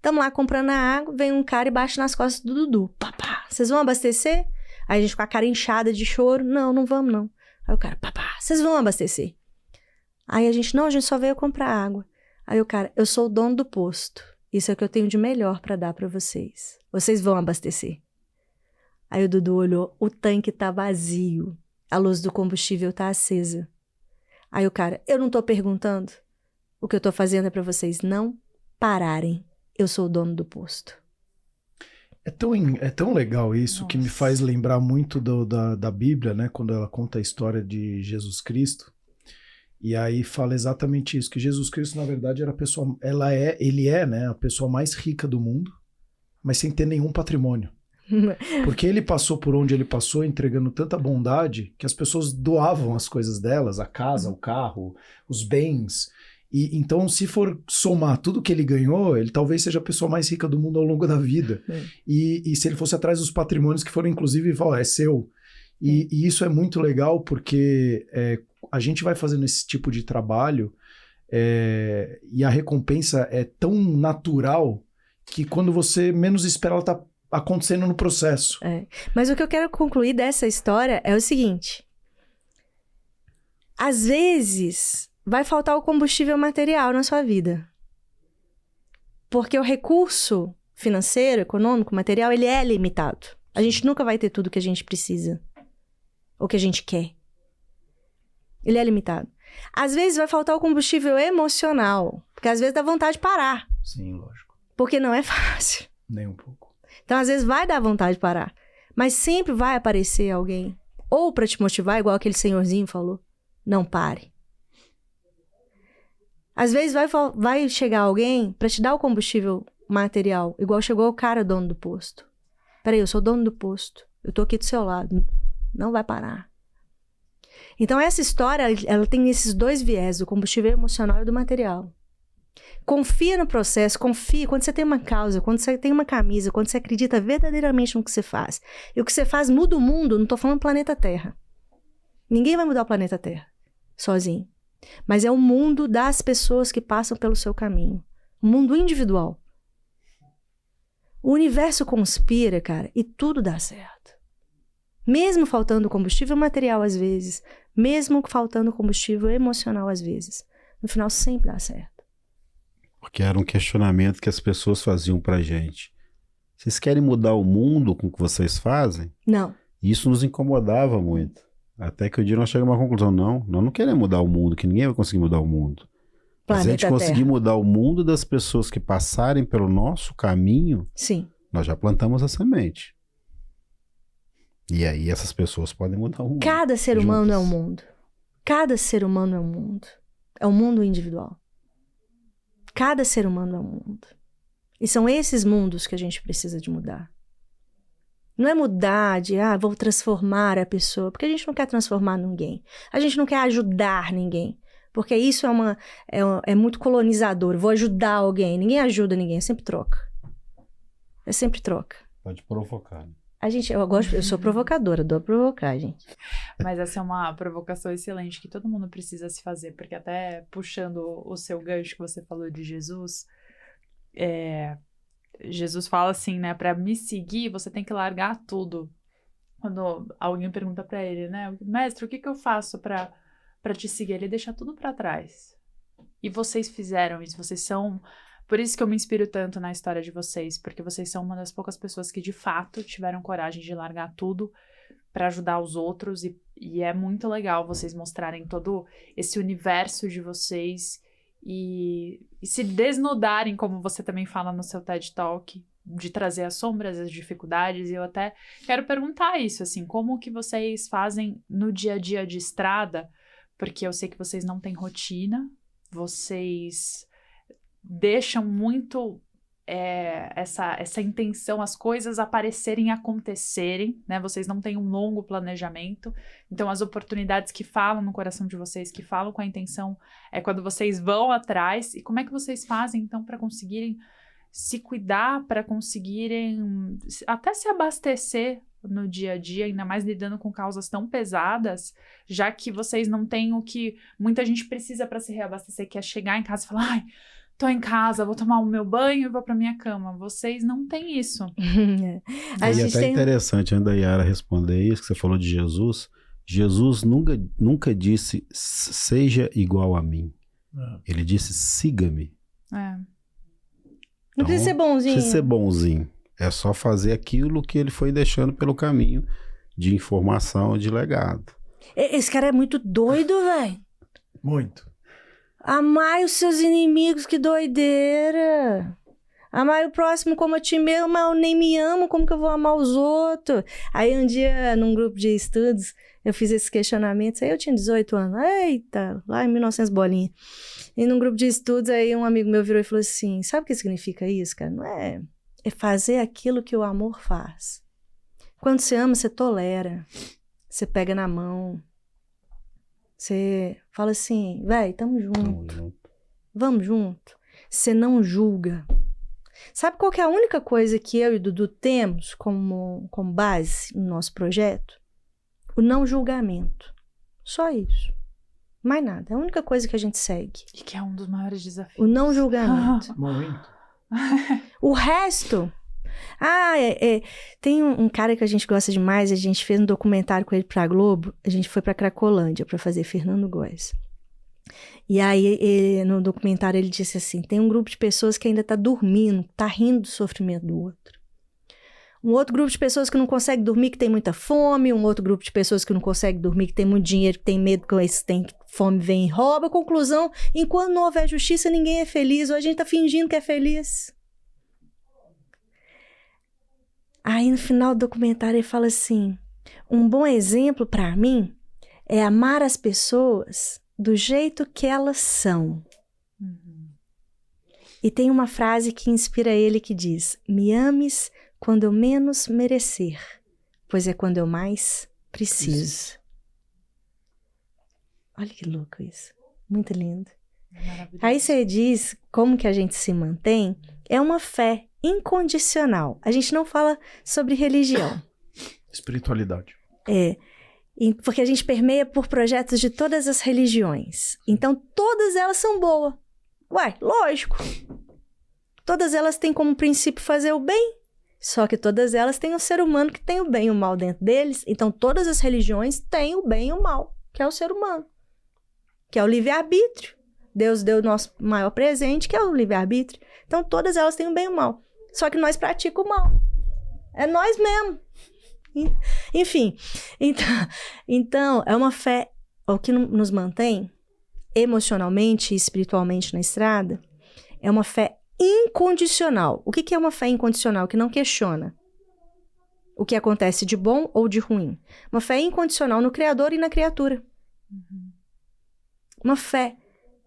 Tamo lá comprando a água, vem um cara e bate nas costas do Dudu. Papá, vocês vão abastecer? Aí a gente com a cara inchada de choro. Não, não vamos não. Aí o cara, papá, vocês vão abastecer? Aí a gente só veio comprar água. Aí o cara, eu sou o dono do posto. Isso é o que eu tenho de melhor pra dar pra vocês. Vocês vão abastecer. Aí o Dudu olhou, o tanque tá vazio. A luz do combustível tá acesa. Aí o cara, eu não tô perguntando. O que eu tô fazendo é pra vocês não pararem. Eu sou o dono do posto. É tão legal isso. Nossa. Que me faz lembrar muito da Bíblia, né? Quando ela conta a história de Jesus Cristo. E aí fala exatamente isso, que Jesus Cristo, na verdade, era a pessoa, ele é, né, a pessoa mais rica do mundo, mas sem ter nenhum patrimônio. Porque ele passou por onde ele passou, entregando tanta bondade, que as pessoas doavam as coisas delas, a casa, o carro, os bens. E então, se for somar tudo que ele ganhou, ele talvez seja a pessoa mais rica do mundo ao longo da vida. E se ele fosse atrás dos patrimônios que foram, inclusive, é seu. E isso é muito legal, porque a gente vai fazendo esse tipo de trabalho e a recompensa é tão natural que quando você menos espera, ela está acontecendo no processo. Mas o que eu quero concluir dessa história é o seguinte. Às vezes, vai faltar o combustível material na sua vida. Porque o recurso financeiro, econômico, material, ele é limitado. A gente nunca vai ter tudo que a gente precisa. Ou que a gente quer. Ele é limitado. Às vezes vai faltar o combustível emocional. Porque às vezes dá vontade de parar. Sim, lógico. Porque não é fácil. Nem um pouco. Então às vezes vai dar vontade de parar. Mas sempre vai aparecer alguém. Ou para te motivar, igual aquele senhorzinho falou. Não pare. Às vezes vai chegar alguém para te dar o combustível material. Igual chegou o cara dono do posto. Peraí, eu sou dono do posto. Eu tô aqui do seu lado. Não vai parar. Então essa história, ela tem esses dois viés, o combustível emocional e do material. Confia no processo, confia. Quando você tem uma causa, quando você tem uma camisa, quando você acredita verdadeiramente no que você faz. E o que você faz muda o mundo, não tô falando planeta Terra. Ninguém vai mudar o planeta Terra sozinho. Mas é o mundo das pessoas que passam pelo seu caminho. O mundo individual. O universo conspira, cara, e tudo dá certo. Mesmo faltando combustível material às vezes, mesmo faltando combustível emocional às vezes, no final sempre dá certo. Porque era um questionamento que as pessoas faziam pra gente. Vocês querem mudar o mundo com o que vocês fazem? Não. E isso nos incomodava muito. Até que um dia nós chegamos a uma conclusão, nós não queremos mudar o mundo, que ninguém vai conseguir mudar o mundo. Mas a gente conseguir mudar o mundo das pessoas que passarem pelo nosso caminho, sim, nós já plantamos a semente. E aí essas pessoas podem mudar o mundo. Cada ser humano é um mundo. Cada ser humano é um mundo. É um mundo individual. Cada ser humano é um mundo. E são esses mundos que a gente precisa de mudar. Não é mudar de, vou transformar a pessoa, porque a gente não quer transformar ninguém. A gente não quer ajudar ninguém, porque isso é muito colonizador. Vou ajudar alguém. Ninguém ajuda ninguém, é sempre troca. É sempre troca. Pode provocar. Eu sou provocadora, adoro provocar, gente. Mas essa é uma provocação excelente que todo mundo precisa se fazer, porque até puxando o seu gancho que você falou de Jesus, Jesus fala assim, né, para me seguir você tem que largar tudo. Quando alguém pergunta para ele, né, mestre, o que eu faço para te seguir? Ele deixa tudo para trás. E vocês fizeram isso, vocês são... Por isso que eu me inspiro tanto na história de vocês, porque vocês são uma das poucas pessoas que de fato tiveram coragem de largar tudo para ajudar os outros e é muito legal vocês mostrarem todo esse universo de vocês e se desnudarem, como você também fala no seu TED Talk, de trazer as sombras, as dificuldades, e eu até quero perguntar isso, assim, como que vocês fazem no dia a dia de estrada, porque eu sei que vocês não têm rotina, vocês deixam muito essa intenção, as coisas aparecerem e acontecerem, né? Vocês não têm um longo planejamento, então as oportunidades que falam no coração de vocês, que falam com a intenção, é quando vocês vão atrás. E como é que vocês fazem, então, para conseguirem se cuidar, para conseguirem até se abastecer no dia a dia, ainda mais lidando com causas tão pesadas, já que vocês não têm o que muita gente precisa para se reabastecer, que é chegar em casa e falar, ai, tô em casa, vou tomar o meu banho e vou pra minha cama. Vocês não têm isso. E até interessante, antes da Yara responder isso, que você falou de Jesus. Jesus nunca disse, seja igual a mim. Ele disse, siga-me. Não precisa ser bonzinho. Não precisa ser bonzinho. É só fazer aquilo que ele foi deixando pelo caminho de informação, de legado. Esse cara é muito doido, velho. Muito. Amai os seus inimigos, que doideira. Amai o próximo como a ti mesmo, mas eu nem me amo, como que eu vou amar os outros? Aí um dia, num grupo de estudos, eu fiz esses questionamentos, aí eu tinha 18 anos, eita, lá em 1900 bolinha. E num grupo de estudos, aí um amigo meu virou e falou assim, sabe o que significa isso, cara? Não é fazer aquilo que o amor faz. Quando você ama, você tolera, você pega na mão, você fala assim, véi, tamo junto, vamos junto. Você não julga. Sabe qual que é a única coisa que eu e o Dudu temos como base no nosso projeto? O não julgamento. Só isso. Mais nada. É a única coisa que a gente segue. E que é um dos maiores desafios. O não julgamento. Muito. O resto... tem um cara que a gente gosta demais, a gente fez um documentário com ele pra Globo, a gente foi pra Cracolândia pra fazer Fernando Góes. E aí, no documentário, ele disse assim, tem um grupo de pessoas que ainda tá dormindo, tá rindo do sofrimento do outro. Um outro grupo de pessoas que não consegue dormir, que tem muita fome, um outro grupo de pessoas que não consegue dormir, que tem muito dinheiro, que tem medo, que tem fome, vem e rouba. Conclusão, enquanto não houver justiça, ninguém é feliz, ou a gente tá fingindo que é feliz. Aí no final do documentário ele fala assim, um bom exemplo para mim é amar as pessoas do jeito que elas são. E tem uma frase que inspira ele que diz, me ames quando eu menos merecer, pois é quando eu mais preciso. Olha que louco isso, muito lindo. Aí você diz como que a gente se mantém, é uma fé incondicional. A gente não fala sobre religião. Espiritualidade. Porque a gente permeia por projetos de todas as religiões. Então, todas elas são boas. Ué, lógico. Todas elas têm como princípio fazer o bem. Só que todas elas têm um ser humano que tem o bem e o mal dentro deles. Então, todas as religiões têm o bem e o mal, que é o ser humano, que é o livre-arbítrio. Deus deu o nosso maior presente, que é o livre-arbítrio. Então, todas elas têm o bem e o mal. Só que nós praticamos o mal. É nós mesmo. Enfim. Então, é uma fé, o que nos mantém emocionalmente e espiritualmente na estrada, é uma fé incondicional. O que é uma fé incondicional? Que não questiona o que acontece de bom ou de ruim. Uma fé incondicional no Criador e na criatura. Uma fé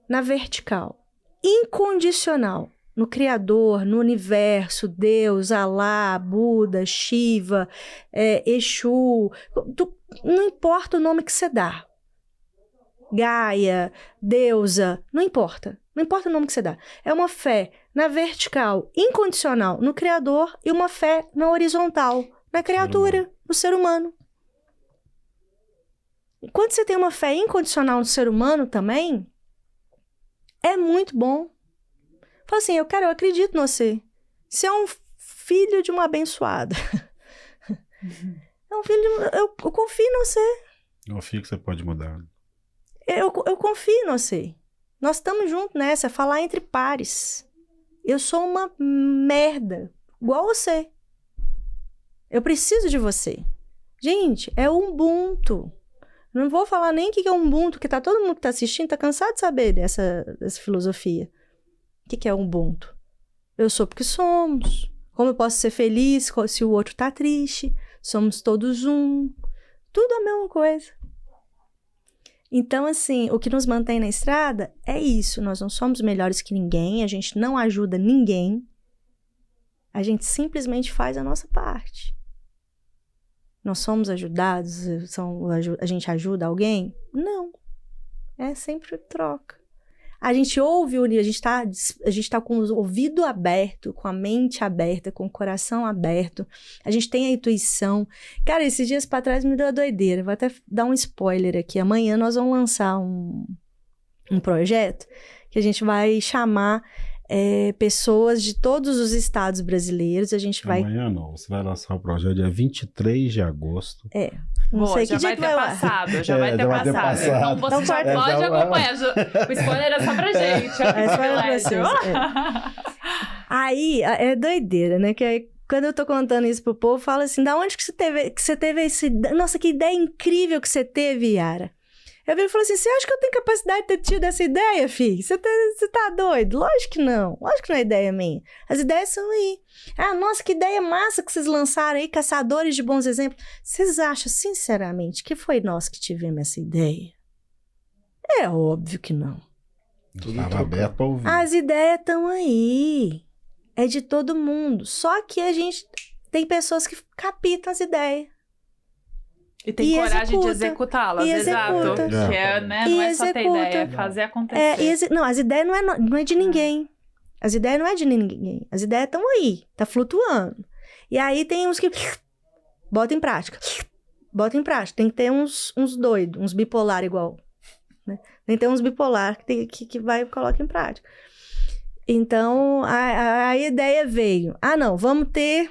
na vertical, incondicional no Criador, no universo, Deus, Alá, Buda, Shiva, Exu, não importa o nome que você dá. Gaia, deusa, não importa. Não importa o nome que você dá. É uma fé na vertical, incondicional, no Criador, e uma fé na horizontal, na criatura, no ser humano. E quando você tem uma fé incondicional no ser humano também, é muito bom. Fala assim, eu acredito em você. Você é um filho de uma abençoada. É um filho eu confio em você. Confio que você pode mudar. Eu confio em você. Nós estamos juntos nessa, falar entre pares. Eu sou uma merda, igual você. Eu preciso de você. Gente, é Ubuntu. Não vou falar nem o que é Ubuntu, que todo mundo que está assistindo está cansado de saber dessa filosofia. O que é Ubuntu? Eu sou porque somos. Como eu posso ser feliz se o outro está triste? Somos todos um. Tudo a mesma coisa. Então, assim, o que nos mantém na estrada é isso. Nós não somos melhores que ninguém, a gente não ajuda ninguém. A gente simplesmente faz a nossa parte. Nós somos ajudados? A gente ajuda alguém? Não. É sempre troca. A gente ouve, a gente tá com o ouvido aberto, com a mente aberta, com o coração aberto. A gente tem a intuição. Cara, esses dias pra trás me deu uma doideira. Vou até dar um spoiler aqui. Amanhã nós vamos lançar um projeto que a gente vai chamar pessoas de todos os estados brasileiros. A gente vai... Amanhã não. Você vai lançar o projeto dia 23 de agosto. Não sei que dia que vai passado, já vai ter passado. Então você já pode acompanhar. O spoiler é só pra gente. Aí, é doideira, né? Que aí, quando eu tô contando isso pro povo, fala assim, da onde que você teve esse... Nossa, que ideia incrível que você teve, Yara. Eu vi e falei assim, você acha que eu tenho capacidade de ter tido essa ideia, filho? Você tá doido? Lógico que não. Lógico que não é ideia minha. As ideias são aí. Ah, nossa, que ideia massa que vocês lançaram aí, caçadores de bons exemplos. Vocês acham, sinceramente, que foi nós que tivemos essa ideia? É óbvio que não. Estava aberto pra ouvir. As ideias estão aí. É de todo mundo. Só que a gente tem pessoas que capitam as ideias. E tem coragem de executá-las, exato. Que não é só ter ideia, é fazer acontecer. Não, as ideias não é de ninguém. As ideias não é de ninguém. As ideias estão aí, tá flutuando. E aí tem uns que botam em prática. Bota em prática. Tem que ter uns doidos, uns bipolar igual. Né? Tem que ter uns bipolar que vai e coloca em prática. Então, a ideia veio. Ah, não, vamos ter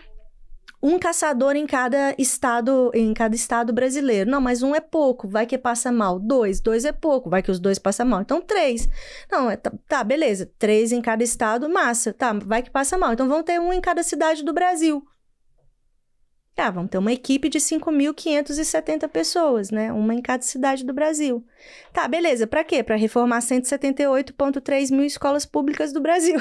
um caçador em cada estado brasileiro. Não, mas um é pouco, vai que passa mal. Dois é pouco, vai que os dois passam mal. Então, 3. Não, tá, beleza. 3 em cada estado, massa. Tá, vai que passa mal. Então, vamos ter um em cada cidade do Brasil. Tá, vamos ter uma equipe de 5.570 pessoas, né? Uma em cada cidade do Brasil. Tá, beleza. Pra quê? Pra reformar 178,3 mil escolas públicas do Brasil.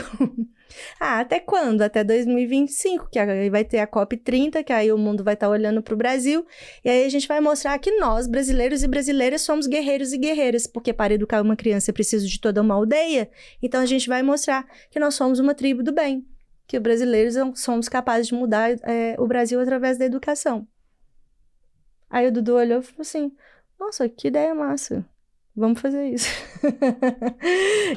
Até quando? Até 2025, que aí vai ter a COP30, que aí o mundo vai estar olhando pro Brasil. E aí a gente vai mostrar que nós, brasileiros e brasileiras, somos guerreiros e guerreiras. Porque para educar uma criança é preciso de toda uma aldeia. Então a gente vai mostrar que nós somos uma tribo do bem. Que brasileiros somos capazes de mudar o Brasil através da educação. Aí o Dudu olhou e falou assim, nossa, que ideia massa. Vamos fazer isso.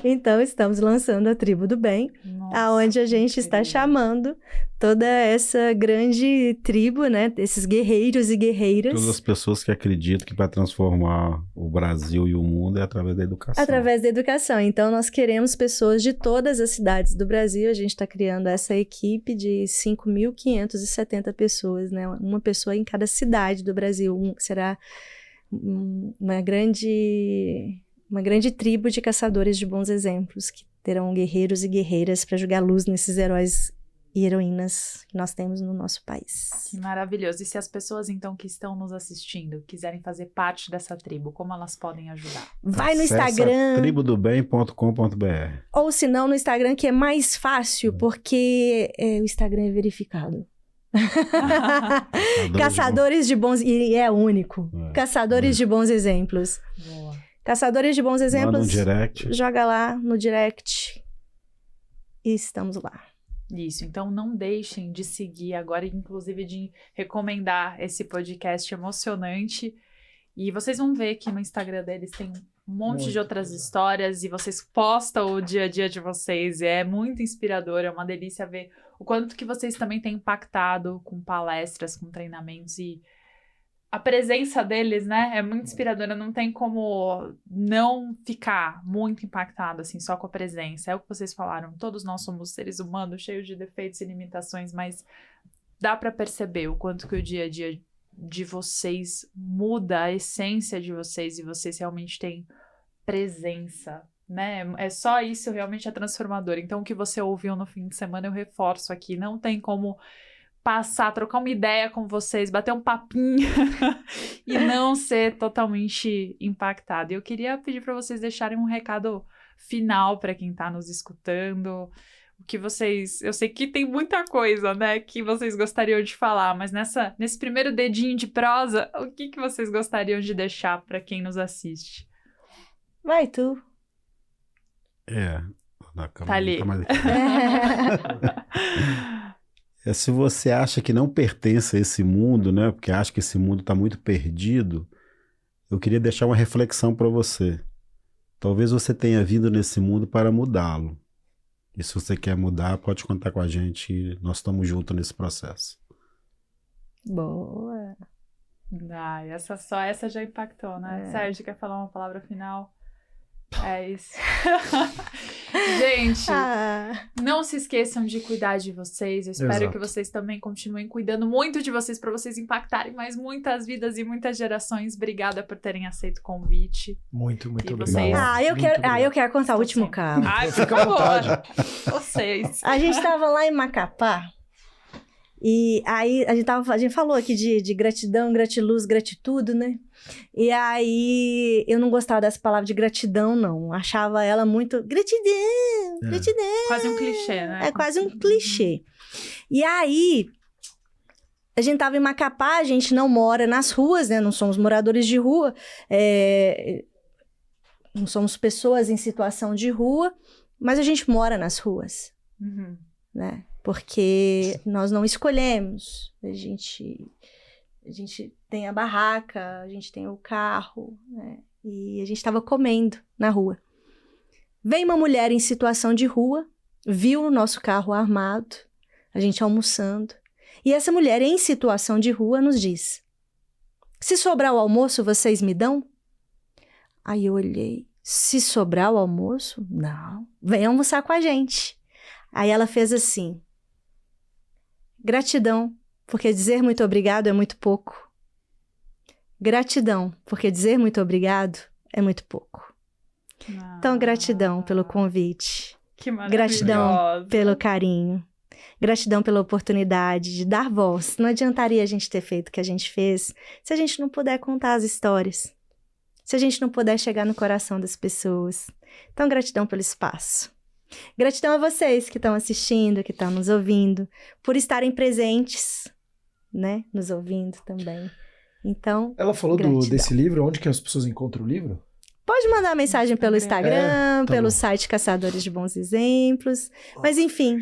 Então, estamos lançando a Tribo do Bem, aonde a gente está chamando toda essa grande tribo, né? Esses guerreiros e guerreiras. Todas as pessoas que acreditam que para transformar o Brasil e o mundo é através da educação. Através da educação. Então, nós queremos pessoas de todas as cidades do Brasil. A gente está criando essa equipe de 5.570 pessoas, né? Uma pessoa em cada cidade do Brasil. Será uma grande tribo de caçadores de bons exemplos, que terão guerreiros e guerreiras para jogar luz nesses heróis e heroínas que nós temos no nosso país. Que maravilhoso. E se as pessoas, então, que estão nos assistindo, quiserem fazer parte dessa tribo, como elas podem ajudar? Vai no Instagram. tribodobem.com.br. Ou se não, no Instagram, que é mais fácil, porque o Instagram é verificado. Caçadores de bons... E é único. Caçadores de bons exemplos. Boa. Caçadores de bons exemplos. Manda um direct. Joga lá no direct. E estamos lá. Isso, então não deixem de seguir agora, inclusive de recomendar esse podcast emocionante. E vocês vão ver que no Instagram deles tem um monte de outras histórias e vocês postam o dia a dia de vocês. E é muito inspirador, é uma delícia ver o quanto que vocês também têm impactado com palestras, com treinamentos, e a presença deles, né, é muito inspiradora. Não tem como não ficar muito impactado, assim, só com a presença. É o que vocês falaram, todos nós somos seres humanos, cheios de defeitos e limitações, mas dá para perceber o quanto que o dia a dia de vocês muda a essência de vocês, e vocês realmente têm presença, né? É só isso, realmente é transformador. Então, o que você ouviu no fim de semana, eu reforço aqui. Não tem como passar, trocar uma ideia com vocês, bater um papinho e não ser totalmente impactado. E eu queria pedir para vocês deixarem um recado final para quem está nos escutando. O que vocês... Eu sei que tem muita coisa, né, que vocês gostariam de falar, mas nesse primeiro dedinho de prosa, o que vocês gostariam de deixar para quem nos assiste? Vai, tu. Tá ali. Se você acha que não pertence a esse mundo, né, porque acha que esse mundo está muito perdido, eu queria deixar uma reflexão para você. Talvez você tenha vindo nesse mundo para mudá-lo. E se você quer mudar, pode contar com a gente. Nós estamos juntos nesse processo. Boa. Essa já impactou, né? Sérgio, quer falar uma palavra final? É isso. Gente, não se esqueçam de cuidar de vocês. Eu espero que vocês também continuem cuidando muito de vocês, para vocês impactarem mais muitas vidas e muitas gerações. Obrigada por terem aceito o convite. Muito obrigado. Eu quero contar o último caso. Fica à vontade. Vocês. A gente tava lá em Macapá. E aí a gente falou aqui de gratidão, gratiluz, gratitudo, né? E aí eu não gostava dessa palavra de gratidão, não. Achava ela muito gratidão. Quase um clichê, né? É quase um clichê. E aí a gente tava em Macapá, a gente não mora nas ruas, né? Não somos moradores de rua, não somos pessoas em situação de rua, mas a gente mora nas ruas, né? Porque nós não escolhemos, a gente tem a barraca, a gente tem o carro, né? E a gente estava comendo na rua. Veio uma mulher em situação de rua, viu o nosso carro armado, a gente almoçando, e essa mulher em situação de rua nos diz: se sobrar o almoço, vocês me dão? Aí eu olhei, se sobrar o almoço? Não, vem almoçar com a gente. Aí ela fez assim: gratidão, porque dizer muito obrigado é muito pouco. Gratidão, porque dizer muito obrigado é muito pouco. Então, gratidão pelo convite. Que maravilhoso. Gratidão pelo carinho. Gratidão pela oportunidade de dar voz. Não adiantaria a gente ter feito o que a gente fez se a gente não puder contar as histórias. Se a gente não puder chegar no coração das pessoas. Então, gratidão pelo espaço. Gratidão a vocês que estão assistindo, que estão nos ouvindo, por estarem presentes, né? Nos ouvindo também. Então, ela falou desse livro, onde que as pessoas encontram o livro? Pode mandar mensagem pelo Instagram, pelo site Caçadores de Bons Exemplos. Mas, enfim,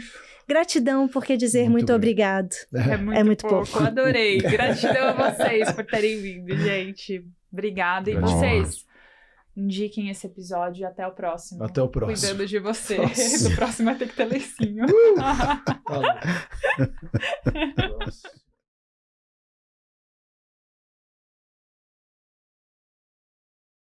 gratidão, porque dizer muito obrigado é muito pouco. Adorei. Gratidão a vocês por terem vindo, gente. Obrigada. E vocês indiquem esse episódio e até o próximo. Até o próximo. Cuidando de você. Nossa. Do próximo vai ter que ter leicinho. Nossa.